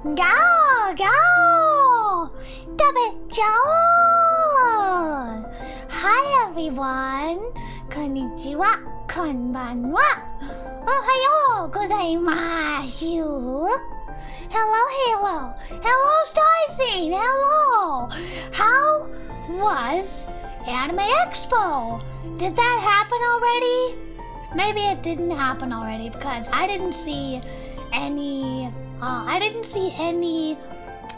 ガオーガオー食べちゃおう Hi everyone こんにちはこんばんはおはようございます Hello Stacy Hello How was Anime Expo? Did that happen already? Maybe it didn't happen already because I didn't see any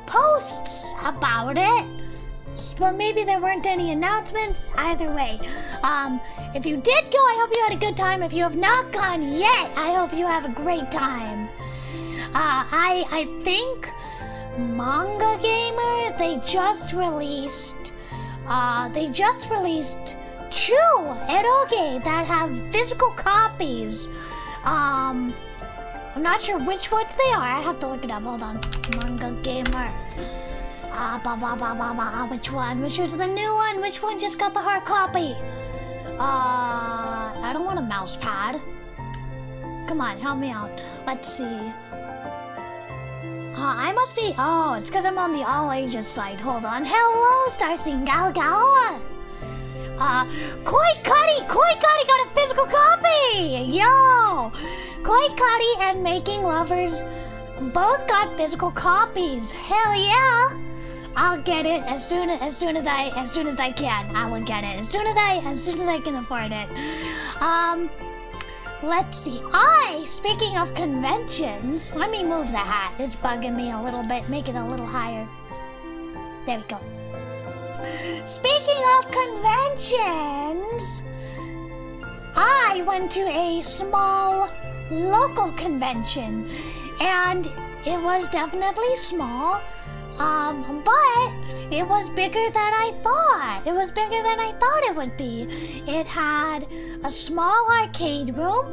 posts about it. But maybe there weren't any announcements. Either way, if you did go, I hope you had a good time. If you have not gone yet, I hope you have a great time. I think Manga Gamer, they just released 2 eroge that have physical copies. I'm not sure which ones they are. I have to look it up. Hold on. Manga Gamer. Which one? Which was the new one? Which one just got the hard copy? I don't want a mouse pad. Come on, help me out. Let's see. I must be... Oh, it's because I'm on the all ages site. Hold on. Hello, Starseeing Gal Gal. Koi Cuddy got a physical copy! Yo! Koi Cuddy and Making Lovers both got physical copies. Hell yeah! I'll get it as soon as I can. I will get it as soon as I can afford it. Let's see. Speaking of conventions, let me move the hat. It's bugging me a little bit. Make it a little higher. There we go. Speaking of conventions, I went to a small local convention, and it was definitely small, but it was bigger than I thought. It was bigger than I thought it would be. It had a small arcade room,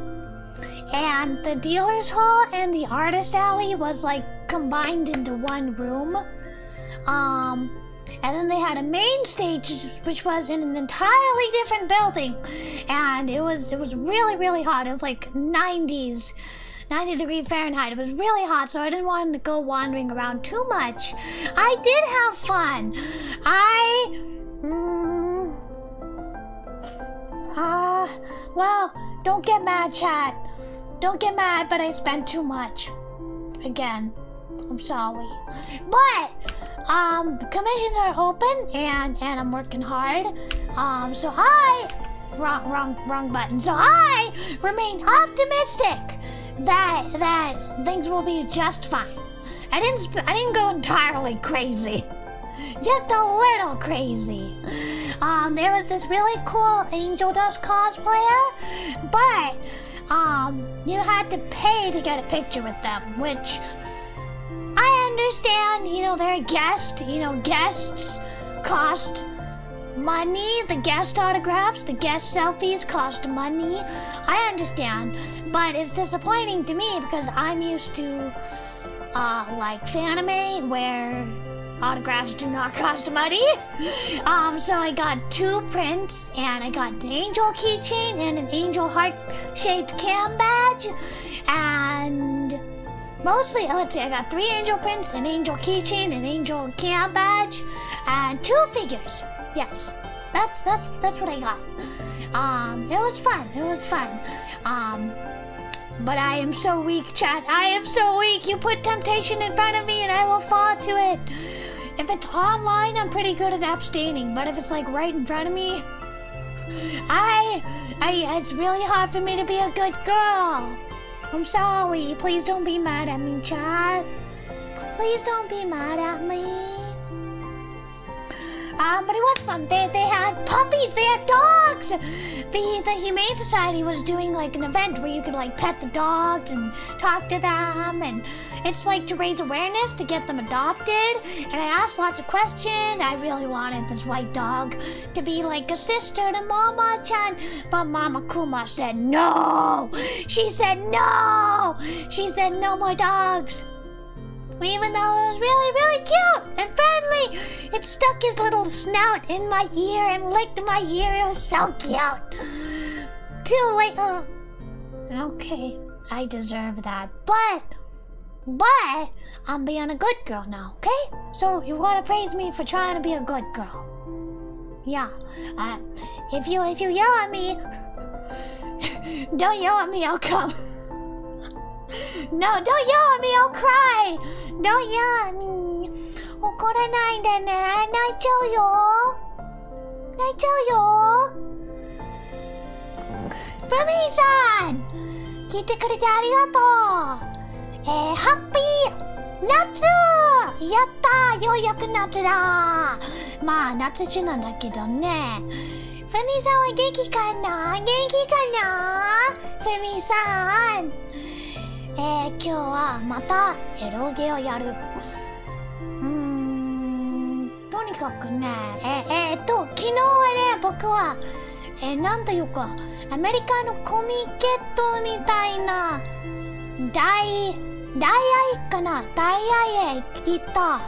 and the dealer's hall and the artist alley was like combined into one room. And then they had a main stage, which was in an entirely different building, and it was really, really hot. It was like 90 degree Fahrenheit. It was really hot, so I didn't want to go wandering around too much. I did have fun. Well, don't get mad, chat. Don't get mad, but I spent too much. Again, I'm sorry. But commissions are open, and I'm working hard. So wrong button. So I remain optimistic that things will be just fine. I didn't go entirely crazy, just a little crazy. There was this really cool Angel Dust cosplayer, but you had to pay to get a picture with them, which I understand. They're a guest. Guests cost money. The guest autographs, the guest selfies cost money. I understand, but it's disappointing to me because I'm used to like fanime where autographs do not cost money. So I got 2 prints, and I got an angel keychain and an angel heart-shaped cam badge, and mostly, let's see, I got 3 angel prints, an angel keychain, an angel cam badge, and 2 figures. Yes, that's what I got. It was fun. But I am so weak, chat. I am so weak. You put temptation in front of me and I will fall to it. If it's online, I'm pretty good at abstaining, but if it's like right in front of me, it's really hard for me to be a good girl. I'm sorry. Please don't be mad at me, chat. Please don't be mad at me. But it was fun. They had puppies. They had dogs. The Humane Society was doing like an event where you could like pet the dogs and talk to them, and it's like to raise awareness to get them adopted. And I asked lots of questions. I really wanted this white dog to be like a sister to Mama-chan, but Mama Kuma said no. She said no. She said no more dogs. Even though it was really, really cute and friendly. It stuck his little snout in my ear and licked my ear. It was so cute. Too late. Okay, I deserve that. But But I'm being a good girl now, okay? So you gotta praise me for trying to be a good girl. Yeah. If you yell at me, don't yell at me, I'll come. No, don't yell at me, I'll cry. Don't yell at me. 怒らないでね。泣いちゃうよ。泣いちゃうよ。ブミーさん、聞いてくれてありがとう。ハッピー夏やったー、ようやく夏だ。まあ夏中なんだけどね。フミさんは元気かな？元気かな？フミさん。今日はまたエロゲをやる。とにかくね、昨日はね、僕は、なんというか、アメリカのコミケットみたいな、大愛かな？大愛へ行った。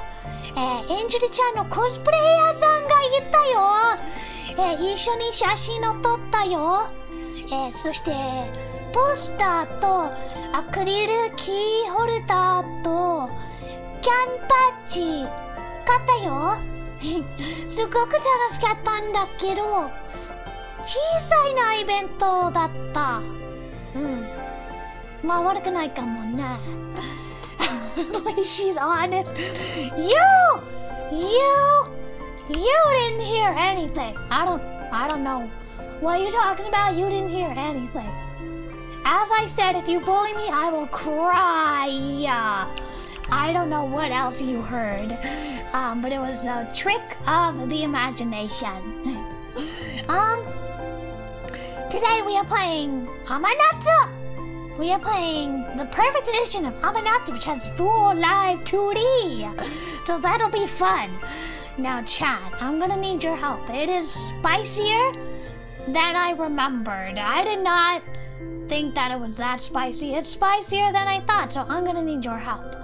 エンジェルちゃんのコスプレイヤーさんがいたよ。一緒に写真を撮ったよ。そして、ポスターとアクリルキーホルダーとキャンパッチ買ったよ。すごく楽しかったんだけど、小さいなイベントだった。まあ悪くないかもね。She's honest. You didn't hear anything. I don't know what you're talking about. You didn't hear anything. As I said, if you bully me, I will cry. I don't know what else you heard, but it was a trick of the imagination. Today we are playing Amanatsu. We are playing the perfect edition of Amanatsu, which has full live 2D. So that'll be fun. Now, Chad, I'm gonna need your help. It is spicier than I remembered. I did not think that it was that spicy. It's spicier than I thought, so I'm gonna need your help.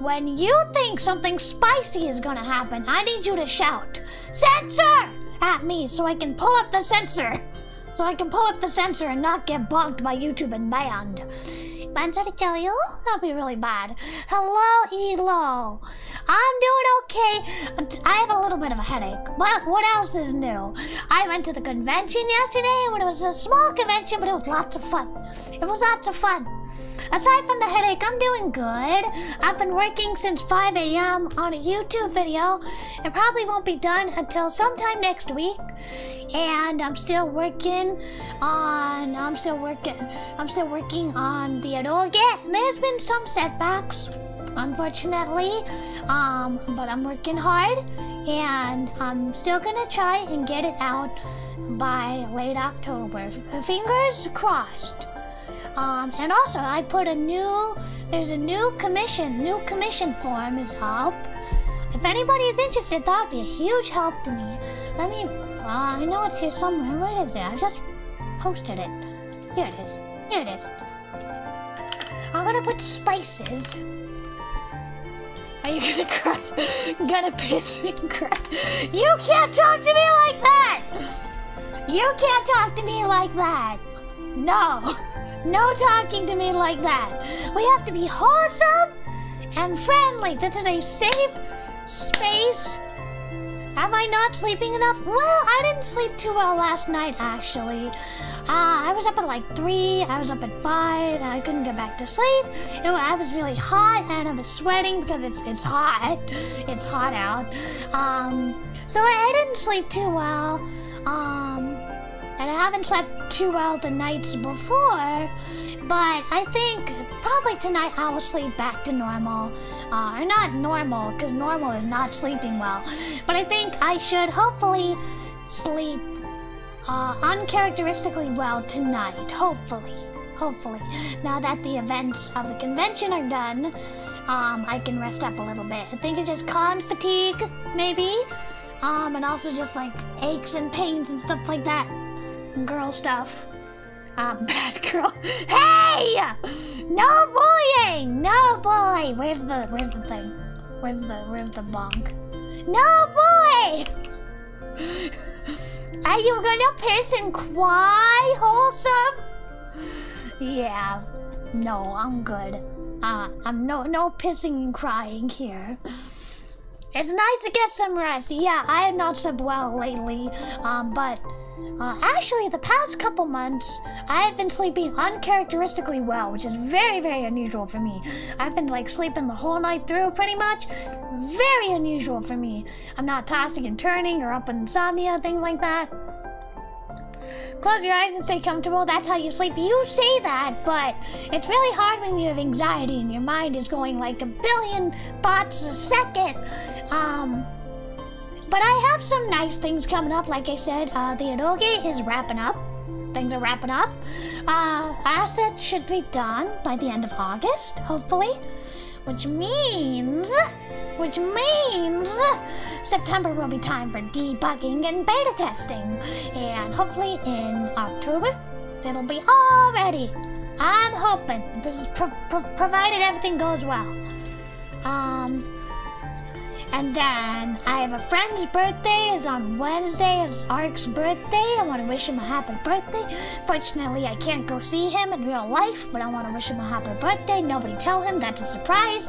When you think something spicy is gonna happen, I need you to shout, "Censor!" at me so I can pull up the censor. So I can pull up the censor and not get bugged by YouTube and banned. That'd be really bad. Hello, Elo. I'm doing okay. I have a little bit of a headache. What else is new? I went to the convention yesterday. It was a small convention, but it was lots of fun. Aside from the headache, I'm doing good. I've been working since 5 a.m. on a YouTube video. It probably won't be done until sometime next week. And I'm still working on the eroge. There's been some setbacks, unfortunately. But I'm working hard, and I'm still gonna try and get it out by late October. Fingers crossed. And also I put there's a new commission form is up. If anybody is interested, that'd be a huge help to me. I know it's here somewhere. Where is it? I just posted it. Here it is. I'm gonna put spices. Are you gonna cry? Gonna piss me and cry. You can't talk to me like that! You can't talk to me like that! No talking to me like that. We have to be wholesome and friendly. This is a safe space. Am I not sleeping enough? Well, I didn't sleep too well last night, actually. I was up at like 3, I was up at 5, and I couldn't get back to sleep. I was really hot, and I was sweating because it's hot. It's hot out. So I didn't sleep too well. And I haven't slept too well the nights before, but I think probably tonight I will sleep back to normal. Or not normal, because normal is not sleeping well. But I think I should hopefully sleep uncharacteristically well tonight. Hopefully. Now that the events of the convention are done, I can rest up a little bit. I think it's just con fatigue, maybe. And also just like aches and pains and stuff like that. Girl stuff. Bad girl. Hey! No bullying! No bully! Where's the thing? Where's the bonk? No bully! Are you gonna piss and cry, wholesome? Yeah. No, I'm good. I'm no pissing and crying here. It's nice to get some rest. Yeah, I have not slept well lately, but actually the past couple months, I've been sleeping uncharacteristically well, which is very, very unusual for me. I've been like sleeping the whole night through pretty much. Very unusual for me. I'm not tossing and turning or up with insomnia, things like that. Close your eyes and stay comfortable. That's how you sleep. You say that, but it's really hard when you have anxiety and your mind is going like a billion thoughts a second. But I have some nice things coming up. Like I said, the eroge is wrapping up. Things are wrapping up. Assets should be done by the end of August, hopefully. Which means September will be time for debugging and beta testing. And hopefully in October, it'll be all ready. I'm hoping, this is provided everything goes well. And then I have a friend's birthday is on Wednesday. It's Ark's birthday. I want to wish him a happy birthday. Fortunately, I can't go see him in real life, but I want to wish him a happy birthday. Nobody tell him, that's a surprise.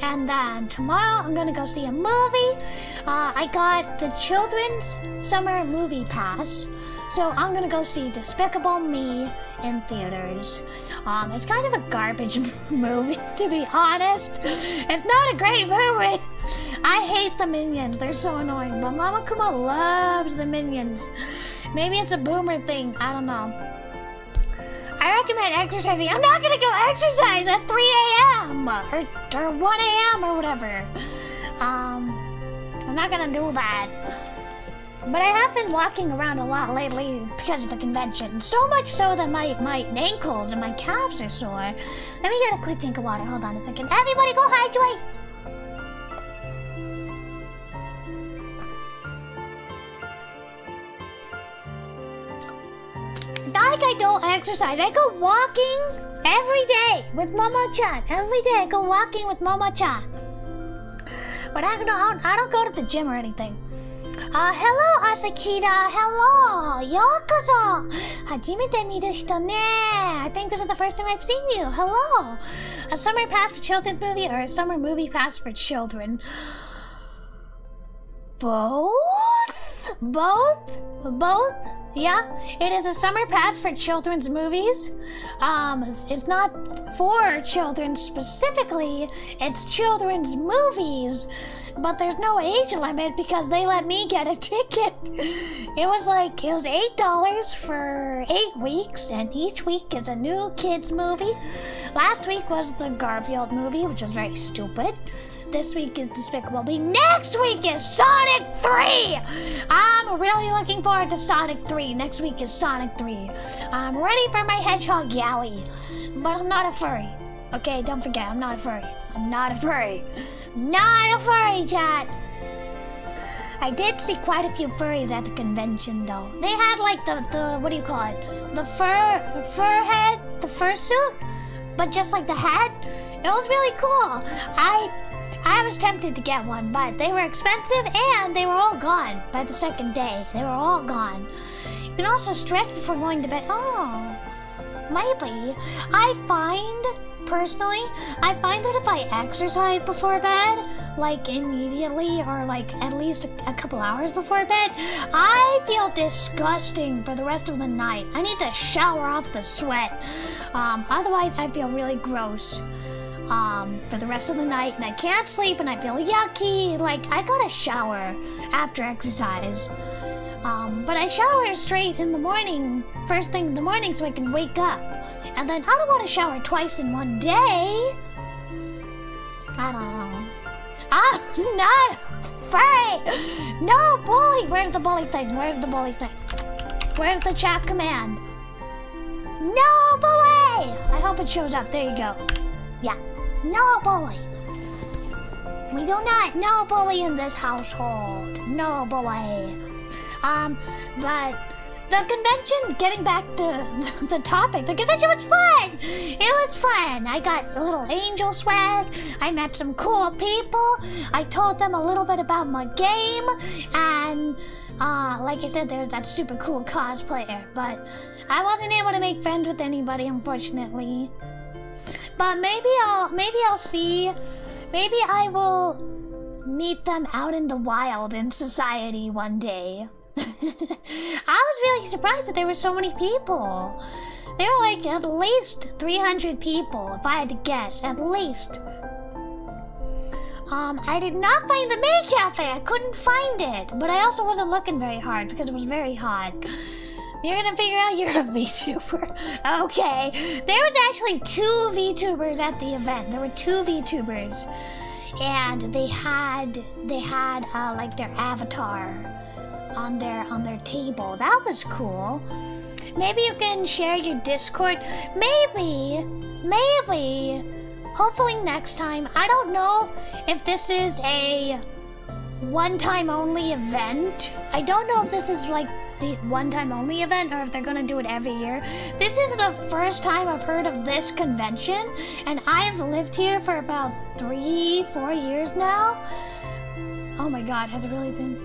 And then tomorrow, I'm going to go see a movie. I got the children's summer movie pass. So I'm going to go see Despicable Me in theaters. It's kind of a garbage movie, to be honest. It's not a great movie. I hate the Minions. They're so annoying. But Mama Kuma loves the Minions. Maybe it's a boomer thing. I don't know. I recommend exercising. I'm not going to go exercise at 3 a.m. or 1 a.m. or whatever. I'm not going to do that. But I have been walking around a lot lately because of the convention. So much so that my ankles and my calves are sore. Let me get a quick drink of water. Hold on a second. Everybody go hydrate! Like I don't exercise. I go walking every day with Momo-chan. Every day I go walking with Momo-chan. But I don't go to the gym or anything. Hello, Asakita. Hello. Yokozo. Hajimete miru hito ne. I think this is the first time I've seen you. Hello. A summer pass for children's movie or a summer movie pass for children? Both? Both? Yeah, it is a summer pass for children's movies. It's not for children specifically, it's children's movies. But there's no age limit because they let me get a ticket. It was $8 for 8 weeks, and each week is a new kids movie. Last week was the Garfield movie, which was very stupid. This week is Despicable Me. Next week is Sonic 3! I'm really looking forward to Sonic 3. Next week is Sonic 3. I'm ready for my hedgehog Yowie. But I'm not a furry. Okay, don't forget, I'm not a furry. I'm not a furry. Not a furry, chat! I did see quite a few furries at the convention, though. They had, like, the what do you call it? The fur head? The fursuit? But just, like, the hat? It was really cool. I was tempted to get one, but they were expensive and they were all gone by the second day. They were all gone. You can also stretch before going to bed. Oh, maybe. Personally, I find that if I exercise before bed, like immediately or like at least a couple hours before bed, I feel disgusting for the rest of the night. I need to shower off the sweat. Otherwise, I feel really gross. For the rest of the night, and I can't sleep, and I feel yucky. Like, I gotta shower after exercise. But I shower straight in the morning, first thing in the morning, so I can wake up. And then I don't want to shower twice in one day. I don't know. I'm not furry. No bully. Where's the bully thing? Where's the bully thing? Where's the chat command? No bully. I hope it shows up. There you go. Yeah. No bully. We do not no bully in this household. No bully. But the convention, getting back to the topic, the convention was fun. It was fun. I got a little angel swag. I met some cool people. I told them a little bit about my game. And, like I said, there's that super cool cosplayer. But I wasn't able to make friends with anybody, unfortunately. But maybe I'll see. Maybe I will meet them out in the wild in society one day. I was really surprised that there were so many people. There were like at least 300 people, if I had to guess, at least. I did not find the maid cafe. I couldn't find it, but I also wasn't looking very hard because it was very hot. You're gonna figure out you're a VTuber. Okay. There was actually 2 VTubers at the event. There were 2 VTubers, and they had like their avatar on their table. That was cool. Maybe you can share your Discord. Maybe. Hopefully next time. I don't know if this is a one-time only event. I don't know if this is like the one-time only event or if they're gonna do it every year. This is the first time I've heard of this convention, and I've lived here for about 3-4 years now. Oh my god, has it really been?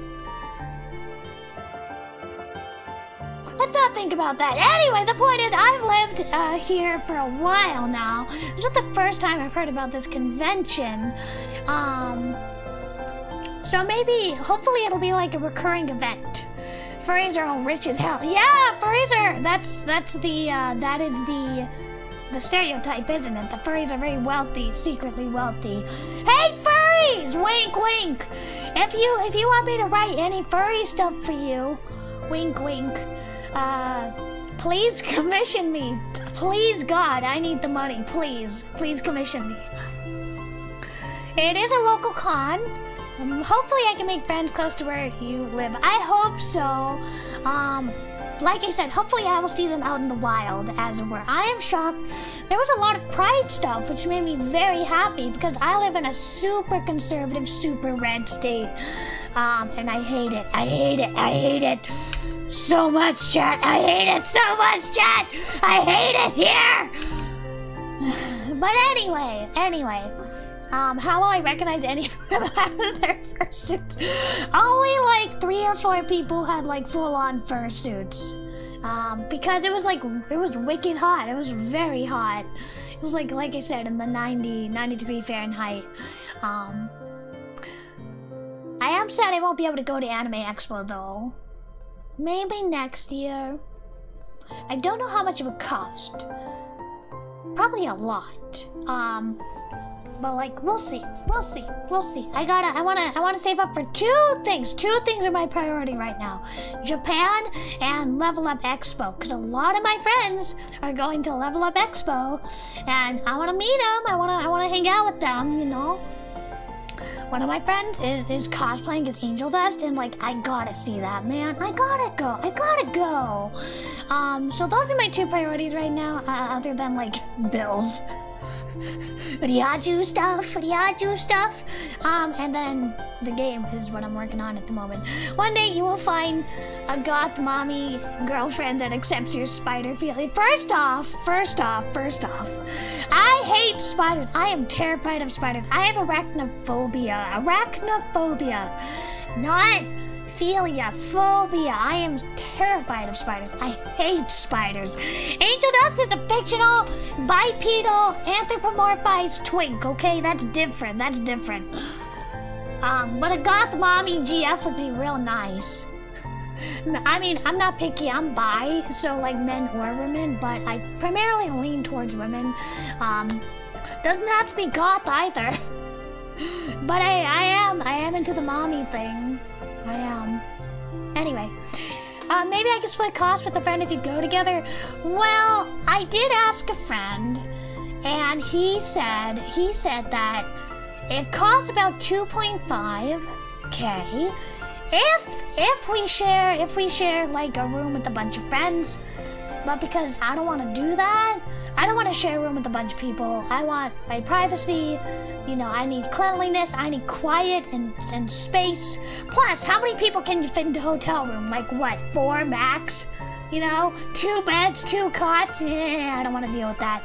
Let's not think about that. Anyway, the point is I've lived here for a while now. It's not the first time I've heard about this convention. So maybe, hopefully it'll be like a recurring event. Furries are all rich as hell. Yeah, furries are, that is the stereotype, isn't it? The furries are very wealthy, secretly wealthy. Hey, furries! Wink, wink. If you want me to write any furry stuff for you, wink, wink, please commission me. Please, God, I need the money. Please commission me. It is a local con. Hopefully I can make friends close to where you live. I hope so. Like I said, hopefully I will see them out in the wild, as it were. I am shocked. There was a lot of pride stuff, which made me very happy because I live in a super conservative, super red state. And I hate it. I hate it so much, chat. I hate it so much, chat. I hate it here. But anyway. How will I recognize any of them out of their fursuits? Only like 3 or 4 people had like full-on fursuits. Because it was wicked hot. It was very hot. It was like I said, in the 90 degree Fahrenheit. I am sad I won't be able to go to Anime Expo though. Maybe next year. I don't know how much it would cost. Probably a lot. But like, we'll see. I wanna save up for 2 things. 2 things are my priority right now. Japan and Level Up Expo. Because a lot of my friends are going to Level Up Expo. And I wanna meet them. I wanna hang out with them, you know. One of my friends is cosplaying as Angel Dust, and like, I gotta see that, man. I gotta go. So those are my 2 priorities right now, other than like bills. Ryaju stuff. And then the game is what I'm working on at the moment. One day you will find a goth mommy girlfriend that accepts your spider feeling. First off, I hate spiders. I am terrified of spiders. I have arachnophobia. Not philia, phobia. I am terrified of spiders. I hate spiders. Angel Dust is a fictional, bipedal, anthropomorphized twink, okay? That's different. But a goth mommy GF would be real nice. I mean, I'm not picky, I'm bi, so like men or women, but I primarily lean towards women. Doesn't have to be goth either. But I am into the mommy thing. I am. Anyway, maybe I can split costs with a friend if you go together. Well, I did ask a friend, and he said that it costs about 2.5K if we share like a room with a bunch of friends. But because I don't want to do that, I don't want to share a room with a bunch of people. I want my privacy. You know, I need cleanliness, I need quiet and space. Plus, how many people can you fit into a hotel room? Like what, 4 max? You know, 2 beds, 2 cots? I don't want to deal with that.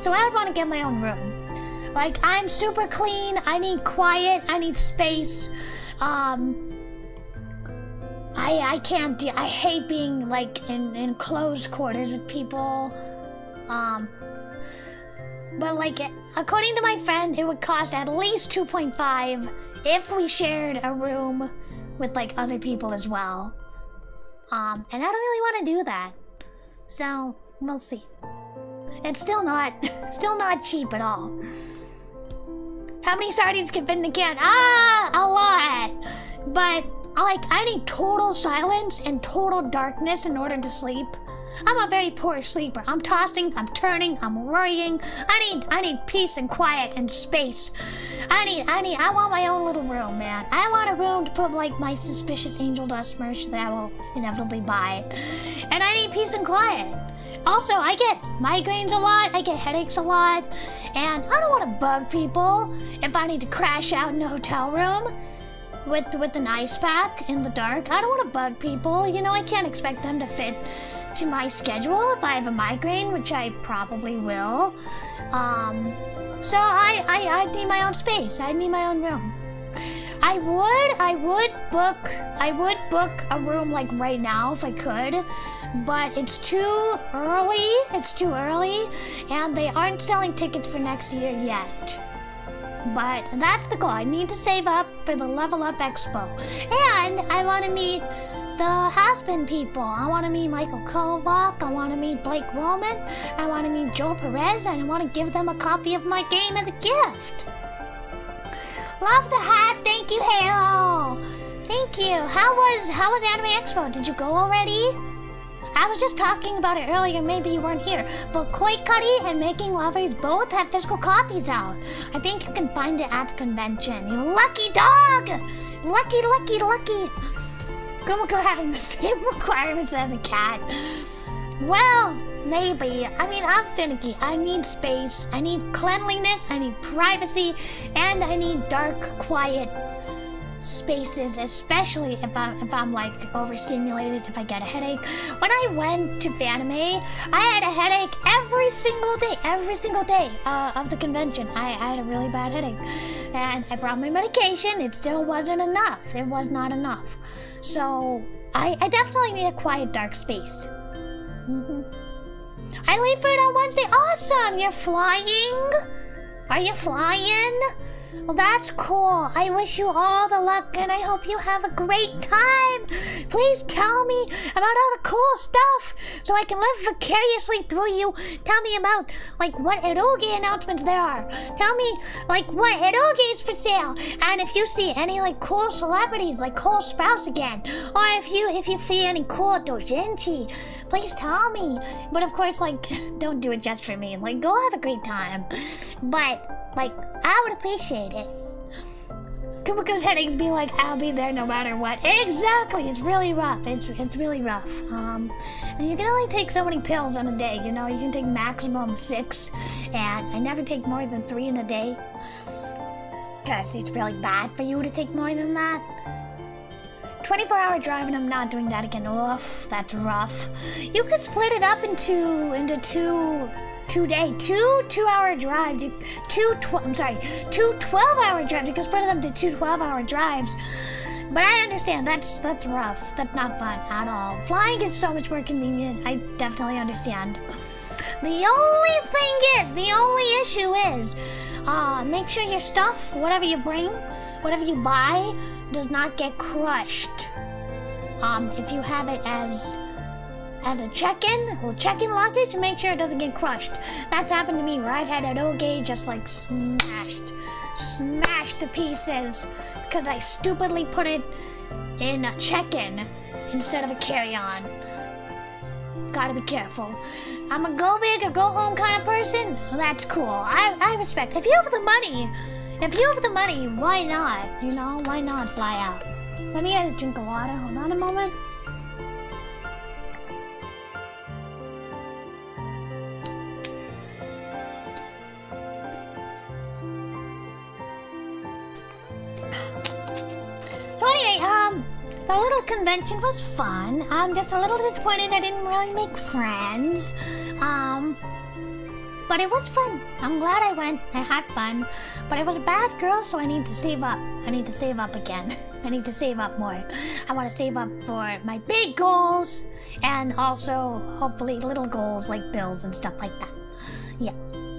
So I would want to get my own room. Like, I'm super clean, I need quiet, I need space. I can't deal, I hate being like in closed quarters with people. But like, according to my friend, it would cost at least 2.5 if we shared a room with like other people as well. And I don't really want to do that. So, we'll see. It's still not cheap at all. How many sardines can fit in a can? A lot! But, like, I need total silence and total darkness in order to sleep. I'm a very poor sleeper. I'm tossing, I'm turning, I'm worrying. I need peace and quiet and space. I want my own little room, man. I want a room to put like my suspicious angel dust merch that I will inevitably buy. And I need peace and quiet. Also, I get migraines a lot, I get headaches a lot, and I don't want to bug people if I need to crash out in a hotel room with an ice pack in the dark. I don't want to bug people. You know, I can't expect them to fit to my schedule if I have a migraine, which I probably will. So I need my own space. I need my own room. I would book a room like right now if I could, but it's too early. It's too early, and they aren't selling tickets for next year yet. But that's the goal. I need to save up for the Level Up Expo, and I want to meet the has-been people. I want to meet Michael Kovac, I want to meet Blake Roman, I want to meet Joel Perez, and I want to give them a copy of my game as a gift. Love the hat, thank you, Halo. Thank you. How was Anime Expo? Did you go already? I was just talking about it earlier, maybe you weren't here, but Koi Cuddy and Making Lovers both have physical copies out. I think you can find it at the convention. You lucky dog! Lucky. Kumakko having the same requirements as a cat. Well, maybe. I mean, I'm finicky. I need space, I need cleanliness, I need privacy, and I need dark, quiet spaces, especially if I'm like overstimulated, if I get a headache. When I went to Fanime, I had a headache every single day of the convention. I had a really bad headache, and I brought my medication. It still wasn't enough. It was not enough. So I definitely need a quiet, dark space. I leave for it on Wednesday. Awesome! You're flying? Are you flying? Well, that's cool. I wish you all the luck, and I hope you have a great time. Please tell me about all the cool stuff so I can live vicariously through you. Tell me about, like, what eroge announcements there are. Tell me, like, what eroge is for sale. And if you see any, like, cool celebrities, like Cole Sprouse again, or if you see any cool doujinshi, please tell me. But of course, like, don't do it just for me. Like, go have a great time. But, like, I would appreciate it. Kumakko's headaches be like, I'll be there no matter what. Exactly, it's really rough. It's really rough. And you can only take so many pills on a day, you know? You can take maximum 6, and I never take more than 3 in a day. Because it's really bad for you to take more than that. 24-hour drive, and I'm not doing that again. Oof, that's rough. You could split it up into two 2-hour drives. Two 12-hour drives. You can split them to 2 12-hour drives. But I understand, that's rough. That's not fun at all. Flying is so much more convenient. I definitely understand. The only issue is, make sure your stuff, whatever you bring, whatever you buy, does not get crushed. If you have it as a check-in luggage, make sure it doesn't get crushed. That's happened to me where I've had eroge just like smashed to pieces because I stupidly put it in a check-in instead of a carry-on. Gotta be careful. I'm a go big or go home kind of person. That's cool. I respect. If you have the money, why not? You know, why not fly out? Let me get a drink of water. Hold on a moment. So anyway, the little convention was fun. I'm just a little disappointed I didn't really make friends. But it was fun. I'm glad I went. I had fun. But I was a bad girl, so I need to save up. I need to save up again. I need to save up more. I want to save up for my big goals and also hopefully little goals like bills and stuff like that. Yeah.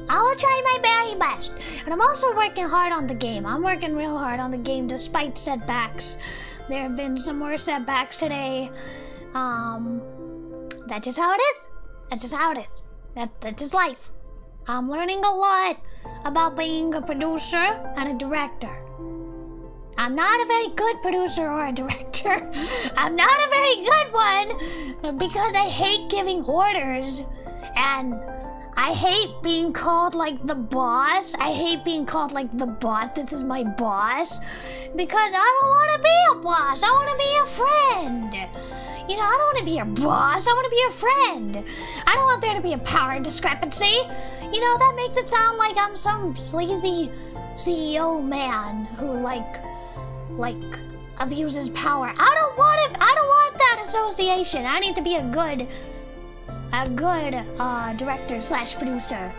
I will try my very best. And I'm also working hard on the game. I'm working real hard on the game despite setbacks. There have been some more setbacks today. That's just how it is. That's just how it is. That's just life. I'm learning a lot about being a producer and a director. I'm not a very good producer or a director. I'm not a very good one because I hate giving orders and I hate being called like the boss. I hate being called like the boss. This is my boss. Because I don't want to be a boss. I want to be a friend. You know, I don't want to be your boss. I want to be your friend. I don't want there to be a power discrepancy. You know, that makes it sound like I'm some sleazy CEO man who like abuses power. I don't want it. I don't want that association. I need to be a good director slash producer.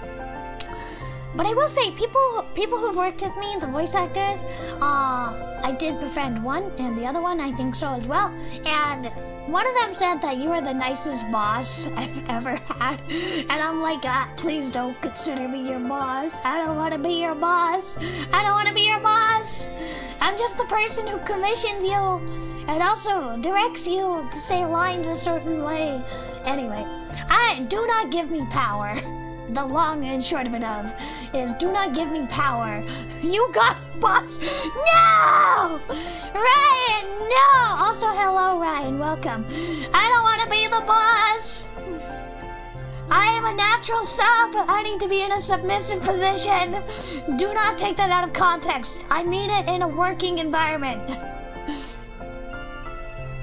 But I will say, people who've worked with me, the voice actors, I did befriend one, and the other one I think so as well. And one of them said that you were the nicest boss I've ever had. And I'm like, please don't consider me your boss. I don't want to be your boss. I don't want to be your boss. I'm just the person who commissions you and also directs you to say lines a certain way. Anyway, do not give me power. The long and short of it is do not give me power. You got boss. No! Ryan, no! Also, hello, Ryan. Welcome. I don't want to be the boss. I am a natural sub. I need to be in a submissive position. Do not take that out of context. I mean it in a working environment.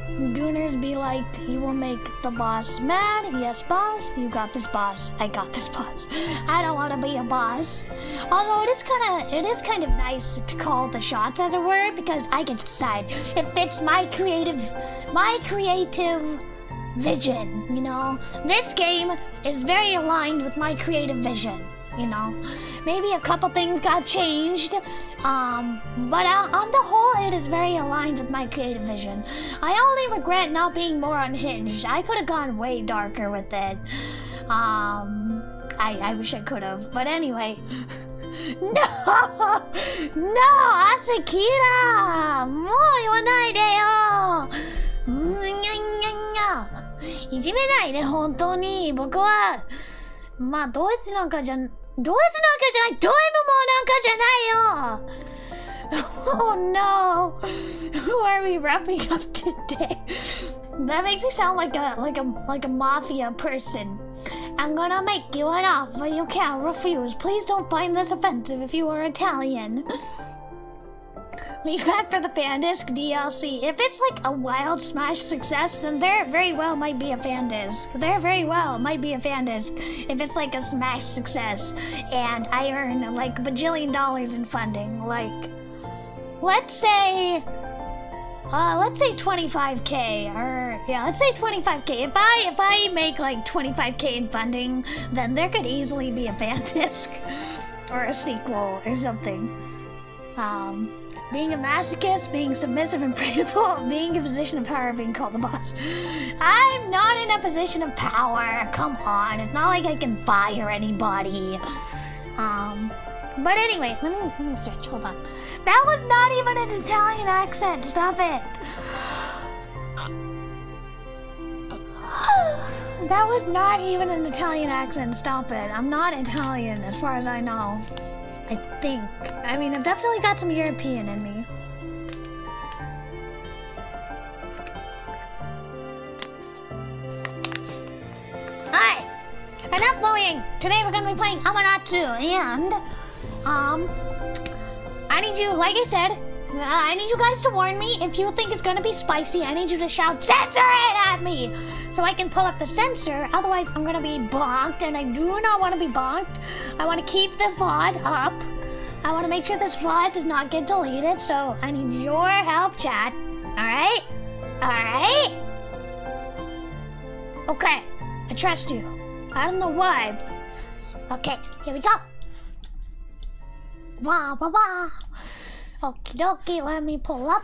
Gooners be like, you will make the boss mad. Yes, boss. You got this, boss. I got this, boss. I don't want to be a boss. Although it is kind of nice to call the shots, as it were, because I get to decide. It fits my creative vision, you know? This game is very aligned with my creative vision, you know? Maybe a couple things got changed, but on the whole, it is very aligned with my creative vision. I only regret not being more unhinged. I could have gone way darker with it. I wish I could have, but anyway. No! No! Asakira! もう言わないでよ! いじめないで、本当に。僕は、まあ、ド S なんかじゃない、ド M もなんかじゃないよ! Oh no! Who are we roughing up today? That makes me sound like a mafia person. I'm gonna make you an offer you can't refuse. Please don't find this offensive if you are Italian. Leave that for the Fandisk DLC. If it's like a wild smash success, then there very well might be a Fandisk. There very well might be a Fandisk if it's like a smash success and I earn like $1 in funding. Like, let's say 25k, or yeah, let's say 25k. If I make like 25k in funding, then there could easily be a Fandisk or a sequel or something. Being a masochist, being submissive and predatory, being in a position of power, being called the boss. I'm not in a position of power. Come on, it's not like I can fire anybody. But anyway, let me search. Hold on. That was not even an Italian accent. Stop it. That was not even an Italian accent. Stop it. I'm not Italian, as far as I know. I think. I mean, I've definitely got some European in me. Alright! Enough bullying! Today we're gonna be playing Amanatsu, and, I need you, like I said, I need you guys to warn me if you think it's gonna be spicy. I need you to shout, "Censor it!" at me, so I can pull up the censor. Otherwise, I'm gonna be bonked, and I do not want to be bonked. I want to keep the VOD up. I want to make sure this VOD does not get deleted, so I need your help, chat. Alright? Alright? Okay, I trust you. I don't know why. Okay, here we go. Wah, wah, wah. Okie dokie, let me pull up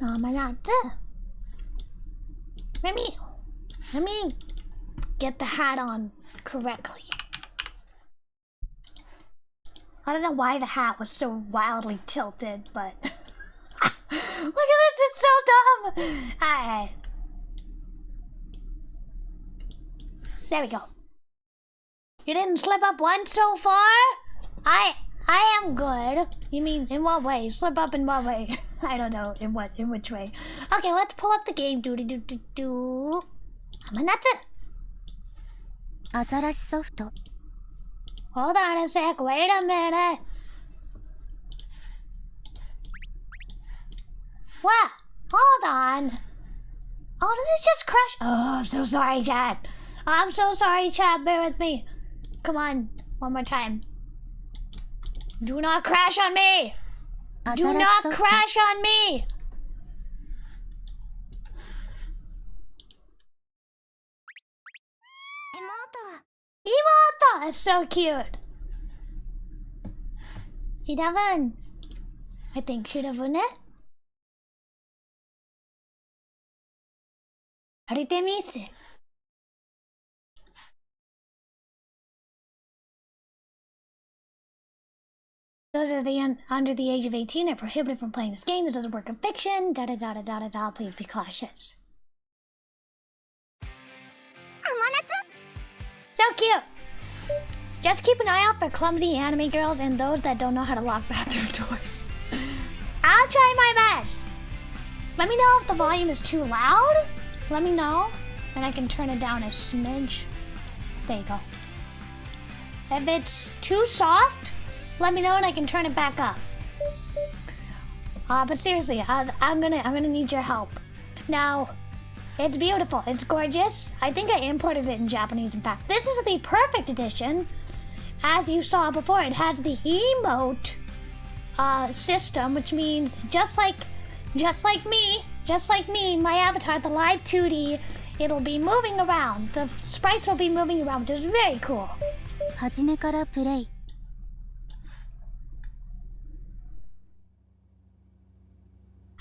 Amanatsu. Let me get the hat on correctly. I don't know why the hat was so wildly tilted, but look at this, it's so dumb. Alright. There we go. You didn't slip up once so far? I am good. You mean in what way? Slip up in what way? I don't know in which way. Okay, let's pull up the game. Amanatsu. アザラシソフト Hold on a sec, wait a minute. What? Hold on. Oh, did this just crash? Oh, I'm so sorry, chat. I'm so sorry, chat. Bear with me. Come on, one more time. Do not crash on me. Do not crash on me. Emoto is so cute. Shidavun. I think Shidavun it. Aritemise. Those are the under the age of 18 are prohibited from playing this game. This is a work of fiction. Da da da da da da da. Please be cautious. Amanatsu. So cute. Just keep an eye out for clumsy anime girls and those that don't know how to lock bathroom doors. I'll try my best. Let me know if the volume is too loud. Let me know, and I can turn it down a smidge. There you go. If it's too soft, let me know and I can turn it back up. But seriously, I'm gonna need your help. Now, it's beautiful. It's gorgeous. I think I imported it in Japanese. In fact, this is the Perfect Edition. As you saw before, it has the emote system, which means just like me, my avatar, the live 2D, it'll be moving around. The sprites will be moving around, which is very cool. 初めからプレイ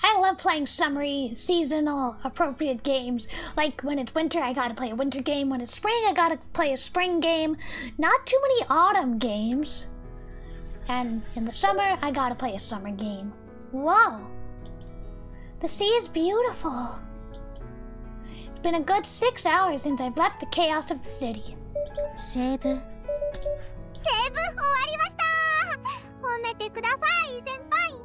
I love playing summery, seasonal, appropriate games. Like when it's winter, I gotta play a winter game. When it's spring, I gotta play a spring game. Not too many autumn games. And in the summer, I gotta play a summer game. Whoa! The sea is beautiful. It's been a good 6 hours since I've left the chaos of the city. セーブセーブ終わりました褒めてください先輩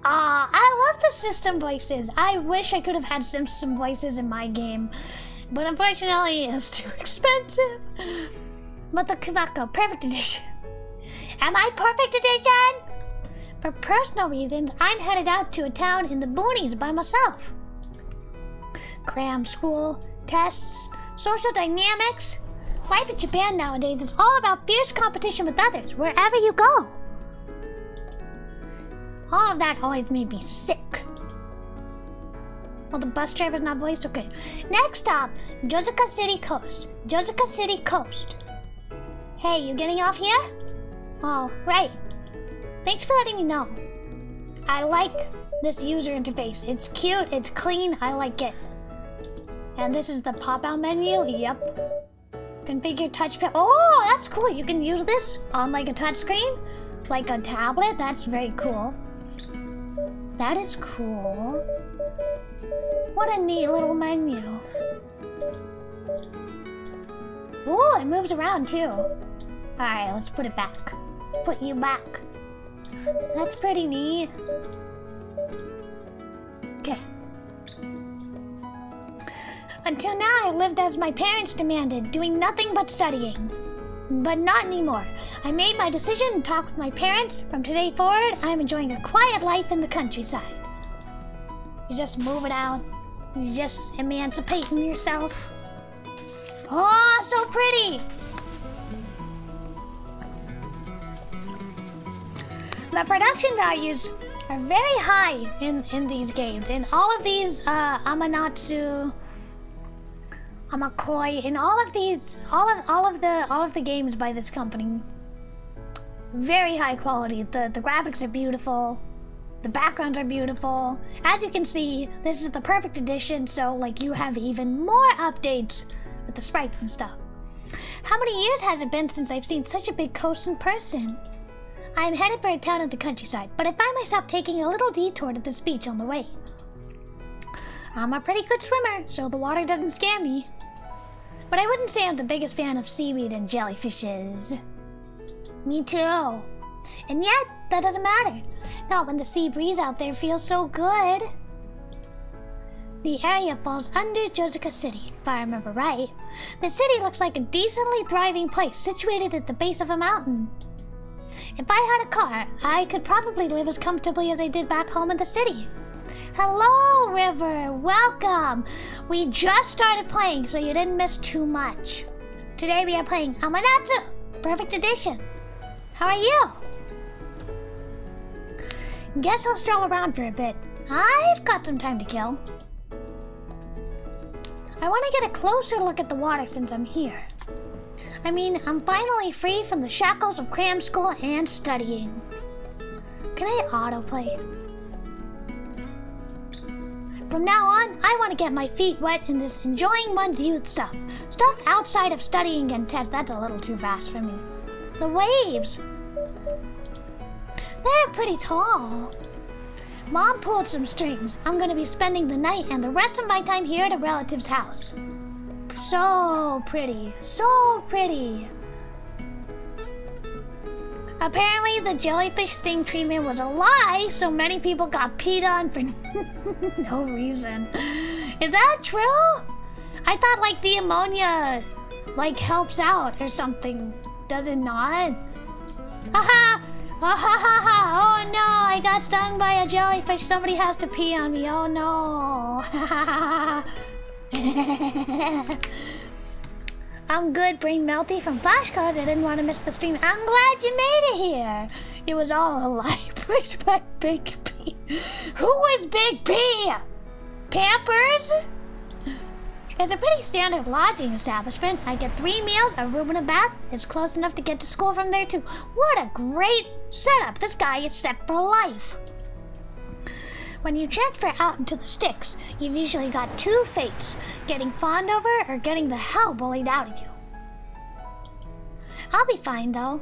I love the system voices. I wish I could have had system voices in my game. But unfortunately, it's too expensive. But the Kumakko Perfect Edition. Am I Perfect Edition? For personal reasons, I'm headed out to a town in the boonies by myself. Cram school, tests, social dynamics. Life in Japan nowadays is all about fierce competition with others, wherever you go. All of that always made me sick. Well, the bus driver's not voiced? Okay. Next stop, Jozuka City Coast. Jozuka City Coast. Hey, you getting off here? Oh, right. Thanks for letting me know. I like this user interface. It's cute, it's clean, I like it. And this is the pop-out menu, yep. Configure touchpad. Oh, that's cool. You can use this on like a touchscreen, like a tablet. That's very cool. That is cool. What a neat little menu. Ooh, it moves around too. Alright, let's put it back. Put you back. That's pretty neat. Okay. Until now, I lived as my parents demanded, doing nothing but studying. But not anymore. I made my decision and talked with my parents. From today forward, I'm enjoying a quiet life in the countryside. You just move it out. You're just emancipating yourself. Oh, so pretty! The production values are very high in these games. In all of these, Amanatsu, Kumakko, in all of these, all of the games by this company, very high quality. The graphics are beautiful, the backgrounds are beautiful. As you can see, this is the Perfect Edition, so like you have even more updates with the sprites and stuff. How many years has it been since I've seen such a big coast in person? I'm headed for a town in the countryside, but I find myself taking a little detour to this beach on the way. I'm a pretty good swimmer, so the water doesn't scare me. But I wouldn't say I'm the biggest fan of seaweed and jellyfishes. Me too. And yet, that doesn't matter. Not when the sea breeze out there feels so good. The area falls under Josuka City, if I remember right. The city looks like a decently thriving place situated at the base of a mountain. If I had a car, I could probably live as comfortably as I did back home in the city. Hello, River. Welcome. We just started playing, so you didn't miss too much. Today we are playing AMANATSU Perfect Edition. How are you? Guess I'll stroll around for a bit. I've got some time to kill. I want to get a closer look at the water since I'm here. I mean, I'm finally free from the shackles of cram school and studying. Can I autoplay? From now on, I want to get my feet wet in this enjoying one's youth stuff. Stuff outside of studying and tests, that's a little too fast for me. The waves. They're pretty tall. Mom pulled some strings. I'm going to be spending the night and the rest of my time here at a relative's house. So pretty. So pretty. Apparently, the jellyfish sting treatment was a lie, so many people got peed on for no reason. Is that true? I thought, like, the ammonia, like, helps out or something. Does it not? Haha! Ha ha ha ha! Oh no! I got stung by a jellyfish. Somebody has to pee on me. Oh no! I'm good, Brain Melty from Flashcards. I didn't want to miss the stream. I'm glad you made it here. It was all a lie. Respect Big P. Who is Big P? Pampers? It's a pretty standard lodging establishment. I get 3 meals, a room and a bath. It's close enough to get to school from there too. What a great setup. This guy is set for life. When you transfer out into the sticks, you've usually got 2 fates. Getting fawned over or getting the hell bullied out of you. I'll be fine though.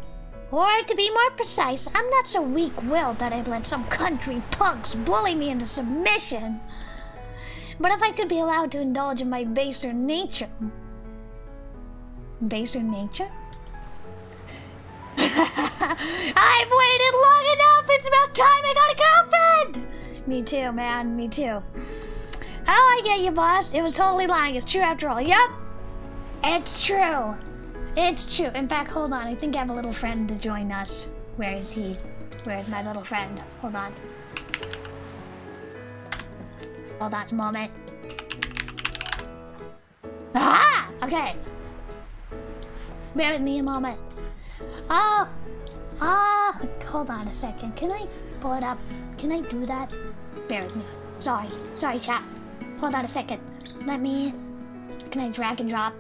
Or to be more precise, I'm not so weak-willed that I'd let some country punks bully me into submission. But if I could be allowed to indulge in my baser nature... Baser nature? I've waited long enough! It's about time I got a girlfriend! Me too, man. Me too. Oh, I get you, boss. It was totally lying. It's true after all. Yep. It's true. It's true. In fact, hold on. I think I have a little friend to join us. Where is he? Where is my little friend? Hold on. Hold on a moment. Aha! Okay. Bear with me a moment. Hold on a second. Can I pull it up? Can I do that? Bear with me. Sorry, chat. Hold on a second. Can I drag and drop?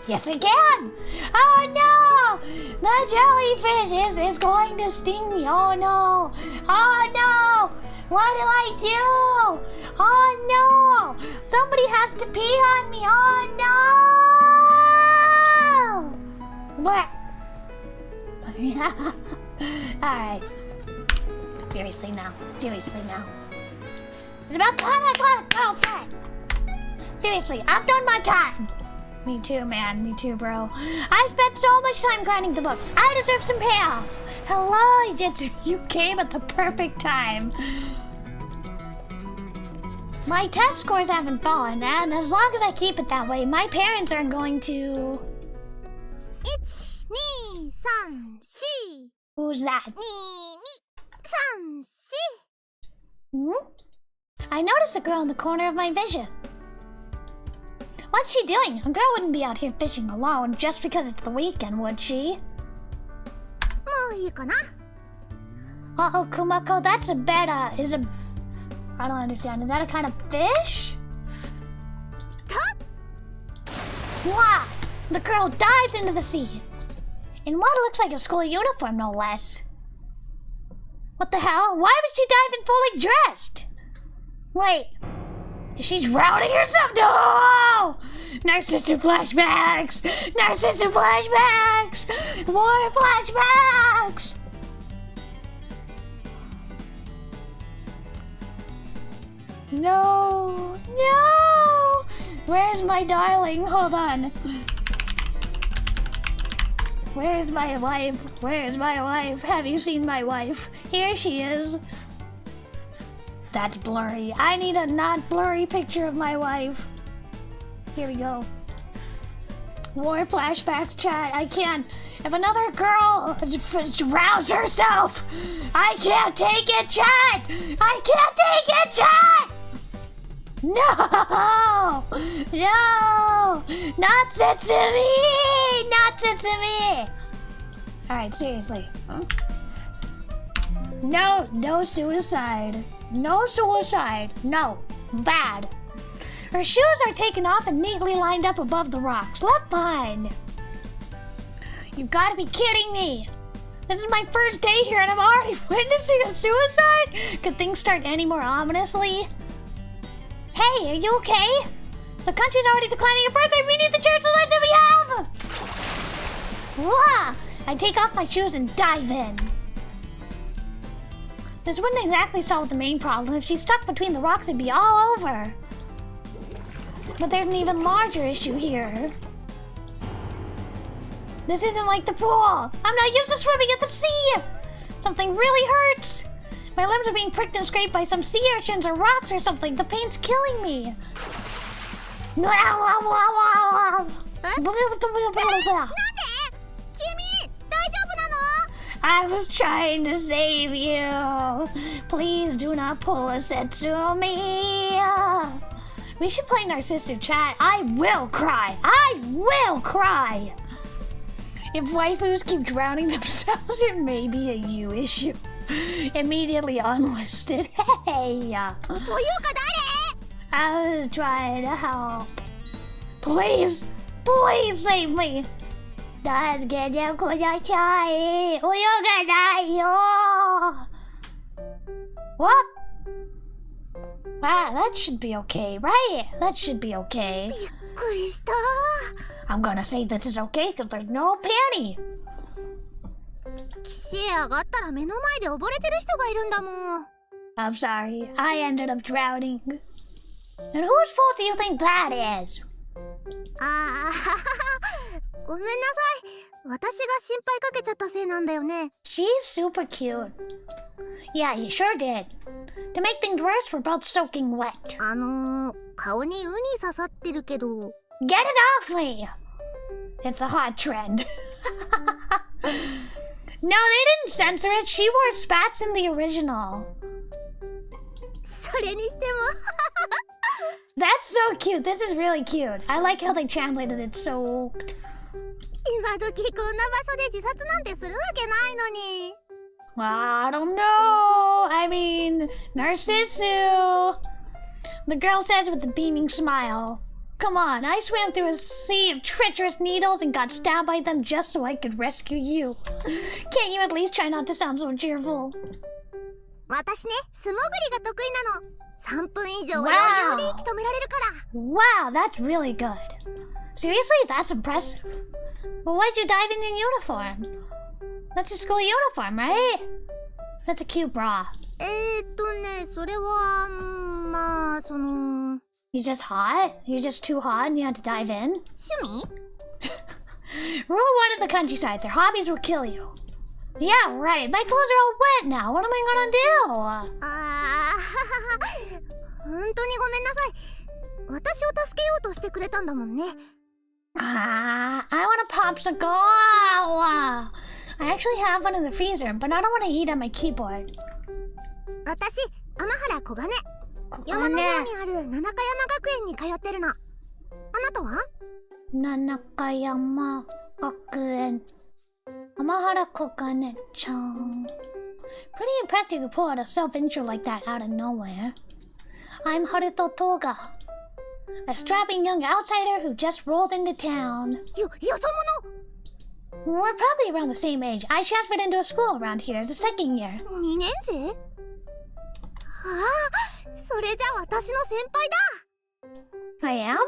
Yes, I can! Oh no! The jellyfish is going to sting me. Oh no! Oh no! What do I do? Oh no! Somebody has to pee on me. Oh no! What? Alright. Seriously now. It's about time I got a girlfriend. Seriously, I've done my time. Me too, man. Me too, bro. I've spent so much time grinding the books. I deserve some payoff. Hello, Jitsu. You came at the perfect time. My test scores haven't fallen, and as long as I keep it that way, my parents are going to... 1, 2, 3, 4. Who's that? 2, 2, 3, 4. Hmm? I noticed a girl in the corner of my vision. What's she doing? A girl wouldn't be out here fishing alone just because it's the weekend, would she? もういいかな? Uh-oh, Kumakko, that's a bed, I don't understand. Is that a kind of fish? Wow! The girl dives into the sea. In what looks like a school uniform, no less. What the hell? Why would she dive in fully dressed? Wait. Is she drowning or something? No! Narcissistic flashbacks! Narcissistic flashbacks! More flashbacks! No! No! Where's my darling? Hold on. Where's my wife? Where's my wife? Have you seen my wife? Here she is. That's blurry. I need a not blurry picture of my wife. Here we go. War flashbacks, chat. I can't. If another girl rouse herself, I can't take it, chat. I can't take it, chat. No, no, not Setsumi, not Setsumi. All right, seriously. No, no suicide. No suicide. No, bad. Her shoes are taken off and neatly lined up above the rocks. Left behind. You've got to be kidding me. This is my first day here and I'm already witnessing a suicide? Could things start any more ominously? Hey, are you okay? The country's already declining your birthday. We need the chance of life that we have. Wah! I take off my shoes and dive in. This wouldn't exactly solve the main problem. If she's stuck between the rocks, it'd be all over. But there's an even larger issue here. This isn't like the pool. I'm not used to swimming at the sea. Something really hurts. My limbs are being pricked and scraped by some sea urchins or rocks or something. The pain's killing me. I was trying to save you. Please do not pull a Setsumi. We should play Narcissu, chat. I will cry. I will cry. If waifus keep drowning themselves, it may be a you issue. Immediately unlisted. Hey. I was trying to help. Please, please save me. What? Wow, that should be okay, right? That should be okay. I'm gonna say this is okay because there's no panty. I'm sorry, I ended up drowning. And whose fault do you think that is? She's super cute. Yeah, you sure did. To make things worse, we're both soaking wet. Get it off me! It's a hot trend. No, they didn't censor it. She wore spats in the original. That's so cute. This is really cute. I like how they translated it soaked. I don't know. I mean, Narcissu. The girl says with a beaming smile. Come on, I swam through a sea of treacherous needles and got stabbed by them just so I could rescue you. Can't you at least try not to sound so cheerful? Wow, that's really good. Seriously, that's impressive. But why'd you dive in uniform? That's a school uniform, right? That's a cute bra. You're just hot? You're just too hot and you had to dive in? Rule 1 of the countryside, their hobbies will kill you. Yeah, right. My clothes are all wet now. What am I gonna do? I want a popsicle. I actually have one in the freezer, but I don't want to eat on my keyboard. Nanakayama Gakuen. Amahara Kokane-chan. Pretty impressed you could pull out a self-intro like that out of nowhere. I'm Haruto Toga, a strapping young outsider who just rolled into town. We're probably around the same age. I transferred into a school around here as a second year. I am?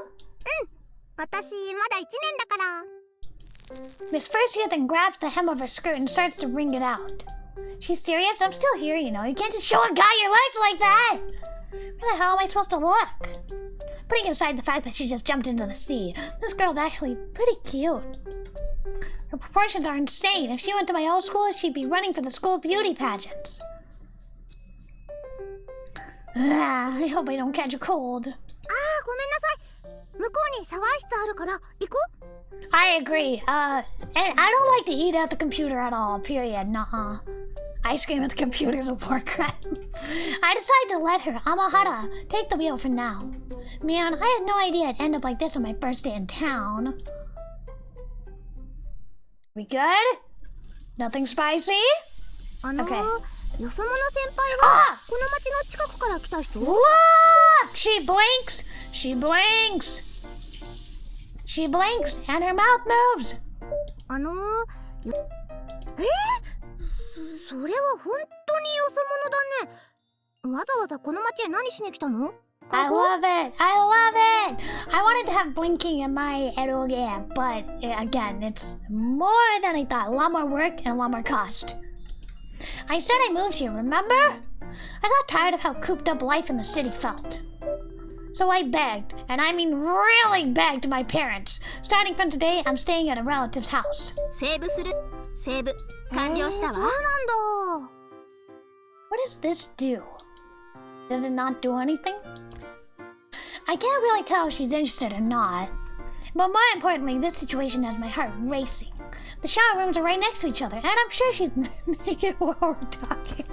Miss First here then grabs the hem of her skirt and starts to wring it out. She's serious? I'm still here, you know. You can't just show a guy your legs like that! Where the hell am I supposed to look? Putting aside the fact that she just jumped into the sea, this girl's actually pretty cute. Her proportions are insane. If she went to my old school, she'd be running for the school beauty pageants. I hope I don't catch a cold. ごめんなさい。向こうにシャワー室あるから行こう。I agree. And I don't like to eat at the computer at all, period. Nuh-uh. Ice cream at the computer is a war crime. I decided to let her, Amahara, take the wheel for now. Man, I had no idea it'd end up like this on my first day in town. We good? Nothing spicy? Okay. よそ者先輩はこの町の近くから来た人？ Look! She blinks! She blinks! She blinks and her mouth moves! それは本当によそ者だね。わざわざこの町へ何しに来たの？ I love it! I love it! I wanted to have blinking in my eroge, but again, it's more than I thought. A lot more work and a lot more cost. I said I moved here, remember? I got tired of how cooped up life in the city felt. So I begged, and I mean really begged my parents. Starting from today, I'm staying at a relative's house. セーブする。セーブ完了したわ。そうなんだ。What does this do? Does it not do anything? I can't really tell if she's interested or not. But more importantly, this situation has my heart racing. The shower rooms are right next to each other, and I'm sure she's naked while we're talking.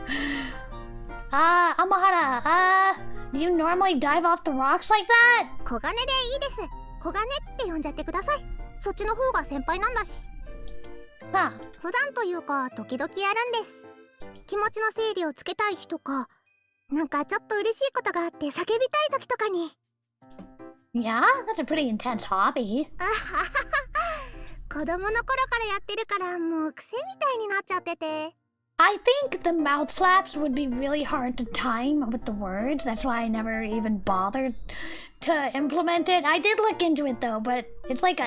Amahara, do you normally dive off the rocks like that? 小金でいいです。小金って呼んじゃってください。そっちの方が先輩なんだし。Huh. 普段というか時々やるんです。気持ちの整理をつけたい日とか、なんかちょっと嬉しいことがあって叫びたい時とかに。Yeah, that's a pretty intense hobby. 子供の頃からやってるからもう癖みたいになっちゃってて。I think the mouth flaps would be really hard to time with the words. That's why I never even bothered to implement it. I did look into it though, but it's like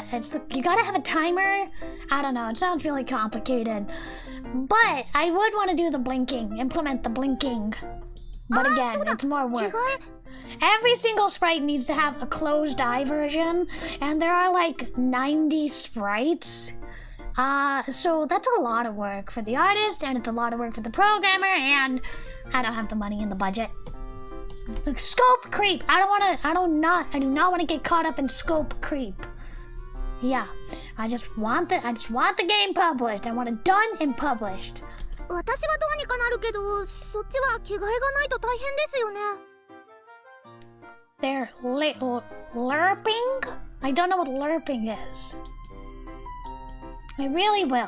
you gotta have a timer. I don't know. It sounds really complicated. But I would want to do the blinking, implement the blinking. But again, it's more work. Every single sprite needs to have a closed eye version, and there are like 90 sprites. So that's a lot of work for the artist, and it's a lot of work for the programmer, and I don't have the money in the budget. Scope creep. I do not want to get caught up in scope creep. Yeah, I just want the game published. I want it done and published. 私はどうにかなるけど、そっちは着替えがないと大変ですよね。They're lerping? I don't know what lerping is. I really will.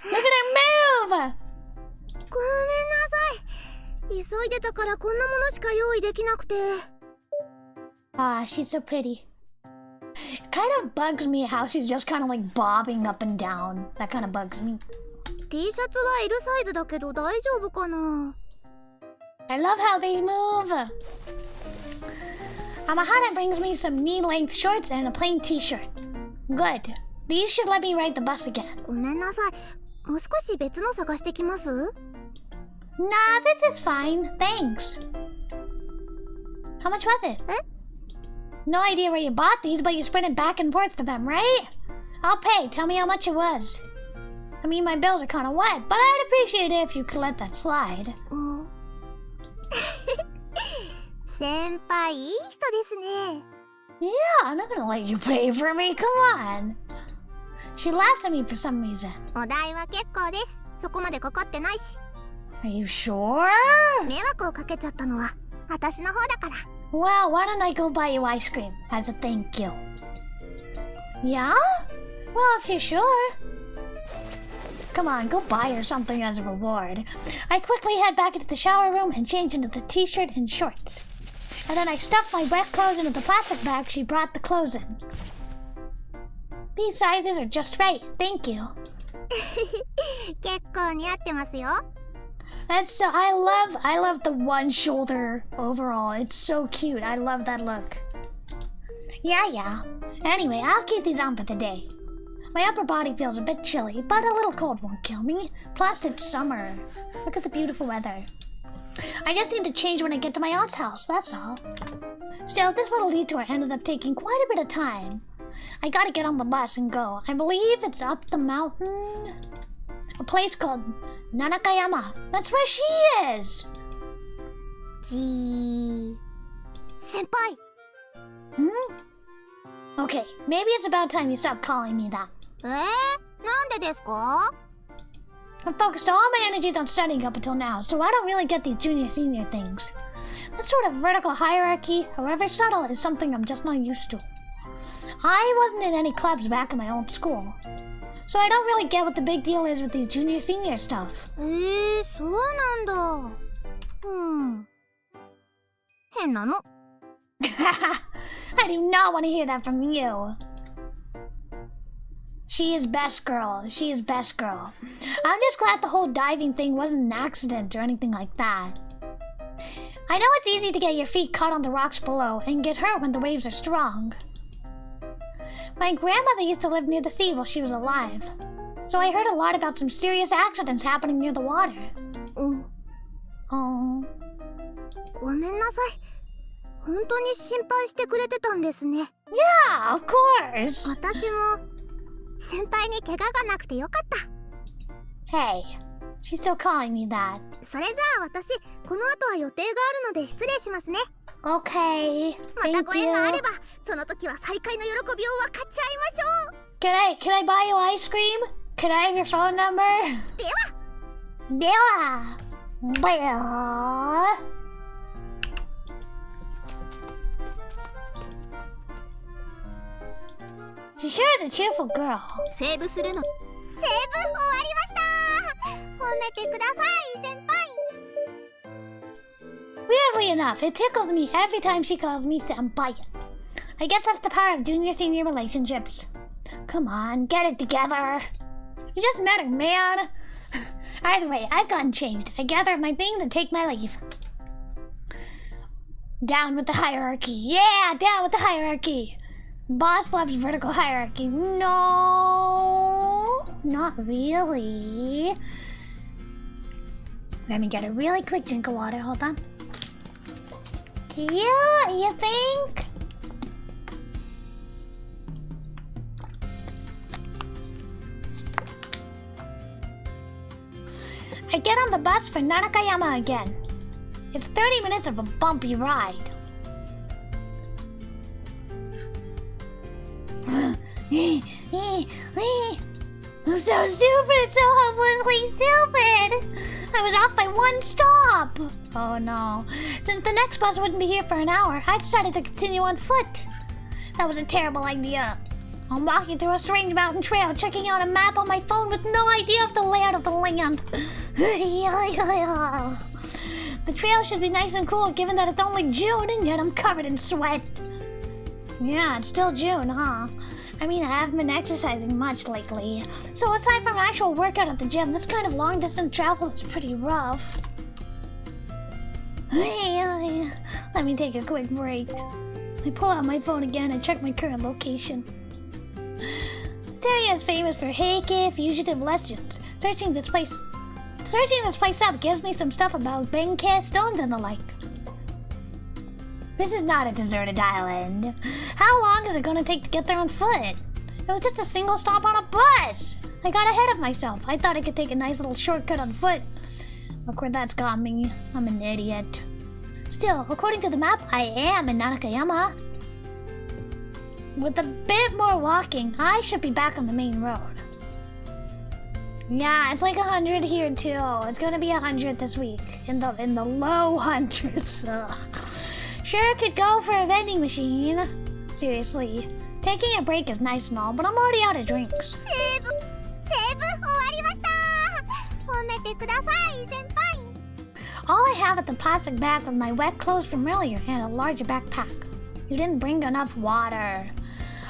Look at her move! ごめんなさい。急いでたからこんなものしか用意できなくて。She's so pretty. It kind of bugs me how she's just kind of like bobbing up and down. That kind of bugs me. T シャツは L サイズだけど大丈夫かな。I love how they move. Amahara brings me some knee-length shorts and a plain t-shirt. Good. These should let me ride the bus again. ごめんなさい。もう少し別の探してきます？ Nah, this is fine. Thanks. How much was it? No idea where you bought these, but you sprinted back and forth for them, right? I'll pay. Tell me how much it was. I mean, my bills are kind of wet, but I'd appreciate it if you could let that slide. 先輩、いい人ですね。Yeah, I'm not gonna let you pay for me. Come on. She laughs at me for some reason. お代は結構です。そこまでかかってないし。Are you sure? 迷惑をかけちゃったのは私の方だから。Well, why don't I go buy you ice cream as a thank you? Yeah? Well, if you're sure. Come on, go buy her something as a reward. I quickly head back into the shower room and change into the t-shirt and shorts. And then I stuff my wet clothes into the plastic bag she brought the clothes in. These sizes are just right, thank you. 結構似合ってますよ。That's so, I love the one shoulder overall. It's so cute. I love that look. Yeah. Anyway, I'll keep these on for the day. My upper body feels a bit chilly, but a little cold won't kill me. Plus, it's summer. Look at the beautiful weather. I just need to change when I get to my aunt's house, that's all. Still, this little detour ended up taking quite a bit of time. I gotta get on the bus and go. I believe it's up the mountain. A place called Nanakayama. That's where she is! Senpai. Okay, maybe it's about time you stop calling me that. なんでですか? I've focused all my energies on studying up until now, so I don't really get these junior-senior things. That sort of vertical hierarchy, however subtle, is something I'm just not used to. I wasn't in any clubs back in my old school, so I don't really get what the big deal is with these junior-senior stuff. そうなんだ。変なの。I do not want to hear that from you. She is best girl. She is best girl. I'm just glad the whole diving thing wasn't an accident or anything like that. I know it's easy to get your feet caught on the rocks below and get hurt when the waves are strong. My grandmother used to live near the sea while she was alive, so I heard a lot about some serious accidents happening near the water. Oh. ごめんなさい。本当に心配してくれてたんですね。Yeah, of course. 私も先輩に怪我がなくてよかった。Hey, she's still calling me that. それじゃあ私、この後は予定があるので失礼しますね。Okay, またご thank 縁があ you. れば、その時は再会の喜びを分かち合いましょう。Can I buy you ice cream? Can I have your phone number? では。では。She sure is a cheerful girl. セーブするの。セーブ終わりました。褒めてください、先輩。Weirdly enough, it tickles me every time she calls me senpai. I guess that's the power of junior-senior relationships. Come on, get it together. You just met her, man. Either way, I've gotten changed. I gather my things and take my leave. Down with the hierarchy. Yeah, down with the hierarchy. Boss loves vertical hierarchy. No, not really. Let me get a really quick drink of water. Hold on. Yeah, you think? I get on the bus for Nanakayama again. It's 30 minutes of a bumpy ride. I'm so stupid, so hopelessly stupid. I was off by one stop. Oh no. Since the next bus wouldn't be here for an hour, I decided to continue on foot. That was a terrible idea. I'm walking through a strange mountain trail, checking out a map on my phone with no idea of the layout of the land. The trail should be nice and cool given that it's only June and yet I'm covered in sweat. Yeah, it's still June, huh? I mean, I haven't been exercising much lately. So aside from actual workout at the gym, this kind of long-distance travel is pretty rough. Let me take a quick break. I pull out my phone again and check my current location. This area is famous for heike fugitive legends. Searching this place up gives me some stuff about benke stones and the like. This is not a deserted island. How long is it gonna take to get there on foot? It was just a single stop on a bus. I got ahead of myself. I thought I could take a nice little shortcut on foot. Look where that's got me. I'm an idiot. Still, according to the map, I am in Nanakayama. With a bit more walking, I should be back on the main road. Yeah, it's like 100 here too. It's gonna be 100 this week. In the low hundreds. Ugh. Sure could go for a vending machine. Seriously, taking a break is nice and all, but I'm already out of drinks. セーブ終わりました。褒めてください、先輩。 All I have is the plastic bag with my wet clothes from earlier and a larger backpack. You didn't bring enough water.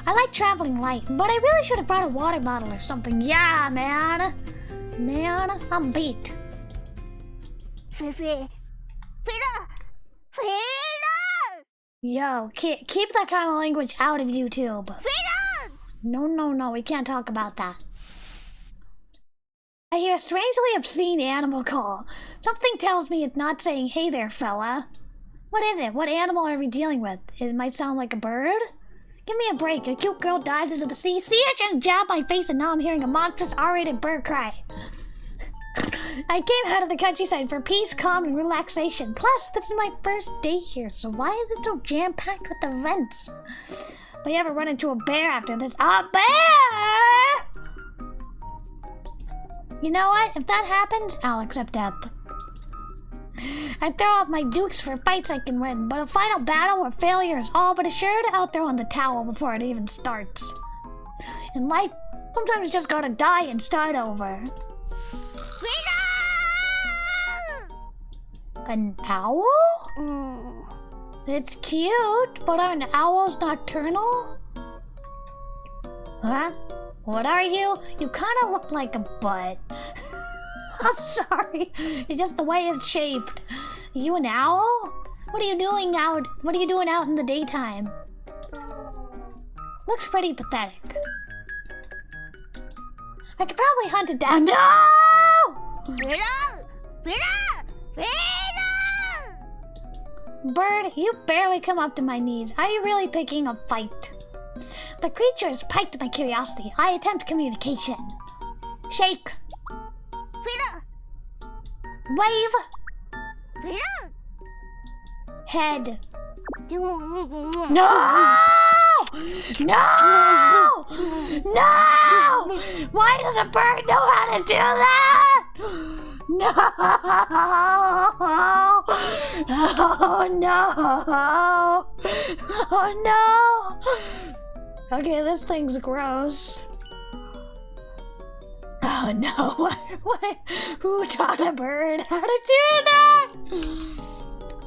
I like traveling light, but I really should have brought a water bottle or something. Yeah, man. Man, I'm beat. Yo, keep that kind of language out of YouTube. No, we can't talk about that. I hear a strangely obscene animal call. Something tells me it's not saying, hey there, fella. What is it? What animal are we dealing with? It might sound like a bird? Give me a break. A cute girl dives into the sea. Sea urchin jabbed my face and now I'm hearing a monstrous R-rated bird cry. I came out of the countryside for peace, calm, and relaxation. Plus, this is my first day here, so why is it so jam-packed with events? If I ever run into a bear after this... A bear! You know what? If that happens, I'll accept death. I throw out my dukes for fights I can win, but a final battle where failure is all but assured, I'll throw in the towel before it even starts. In life, sometimes you just gotta die and start over. An owl? It's cute, but aren't owls nocturnal? Huh? What are you? You kinda look like a butt. I'm sorry. It's just the way it's shaped. Are you an owl? What are you doing out in the daytime? Looks pretty pathetic. I could probably hunt it down. No! Bird, you barely come up to my knees. Are you really picking a fight? The creature has piqued my curiosity. I attempt communication. Shake. Wave. Head. No! No! No! Why does a bird know how to do that? No! Oh no! Oh no! Okay, this thing's gross. Oh no! Who taught a bird how to do that?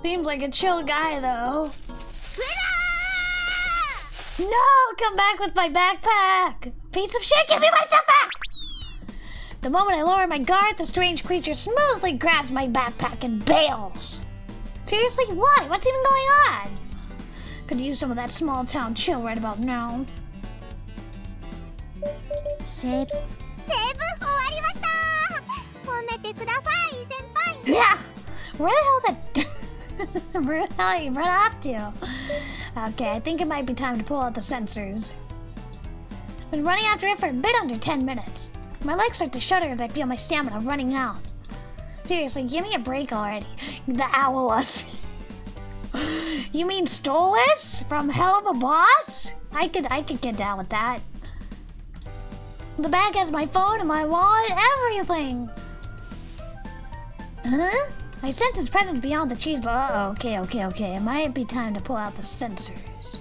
Seems like a chill guy though. No! Come back with my backpack! Piece of shit, give me my stuff back! The moment I lower my guard, the strange creature smoothly grabs my backpack and bails. Seriously, why? What's even going on? Could use some of that small town chill right about now. Save. Yeah! Where the hell you run off to? Okay, I think it might be time to pull out the sensors. I've been running after it for a bit under 10 minutes. My legs start to shudder as I feel my stamina running out. Seriously, give me a break already. The owlus. You mean Stolus? From Hell of a Boss? I could get down with that. The bag has my phone and my wallet, everything. Huh? I sense his presence beyond the trees, but uh-oh, okay. It might be time to pull out the sensors.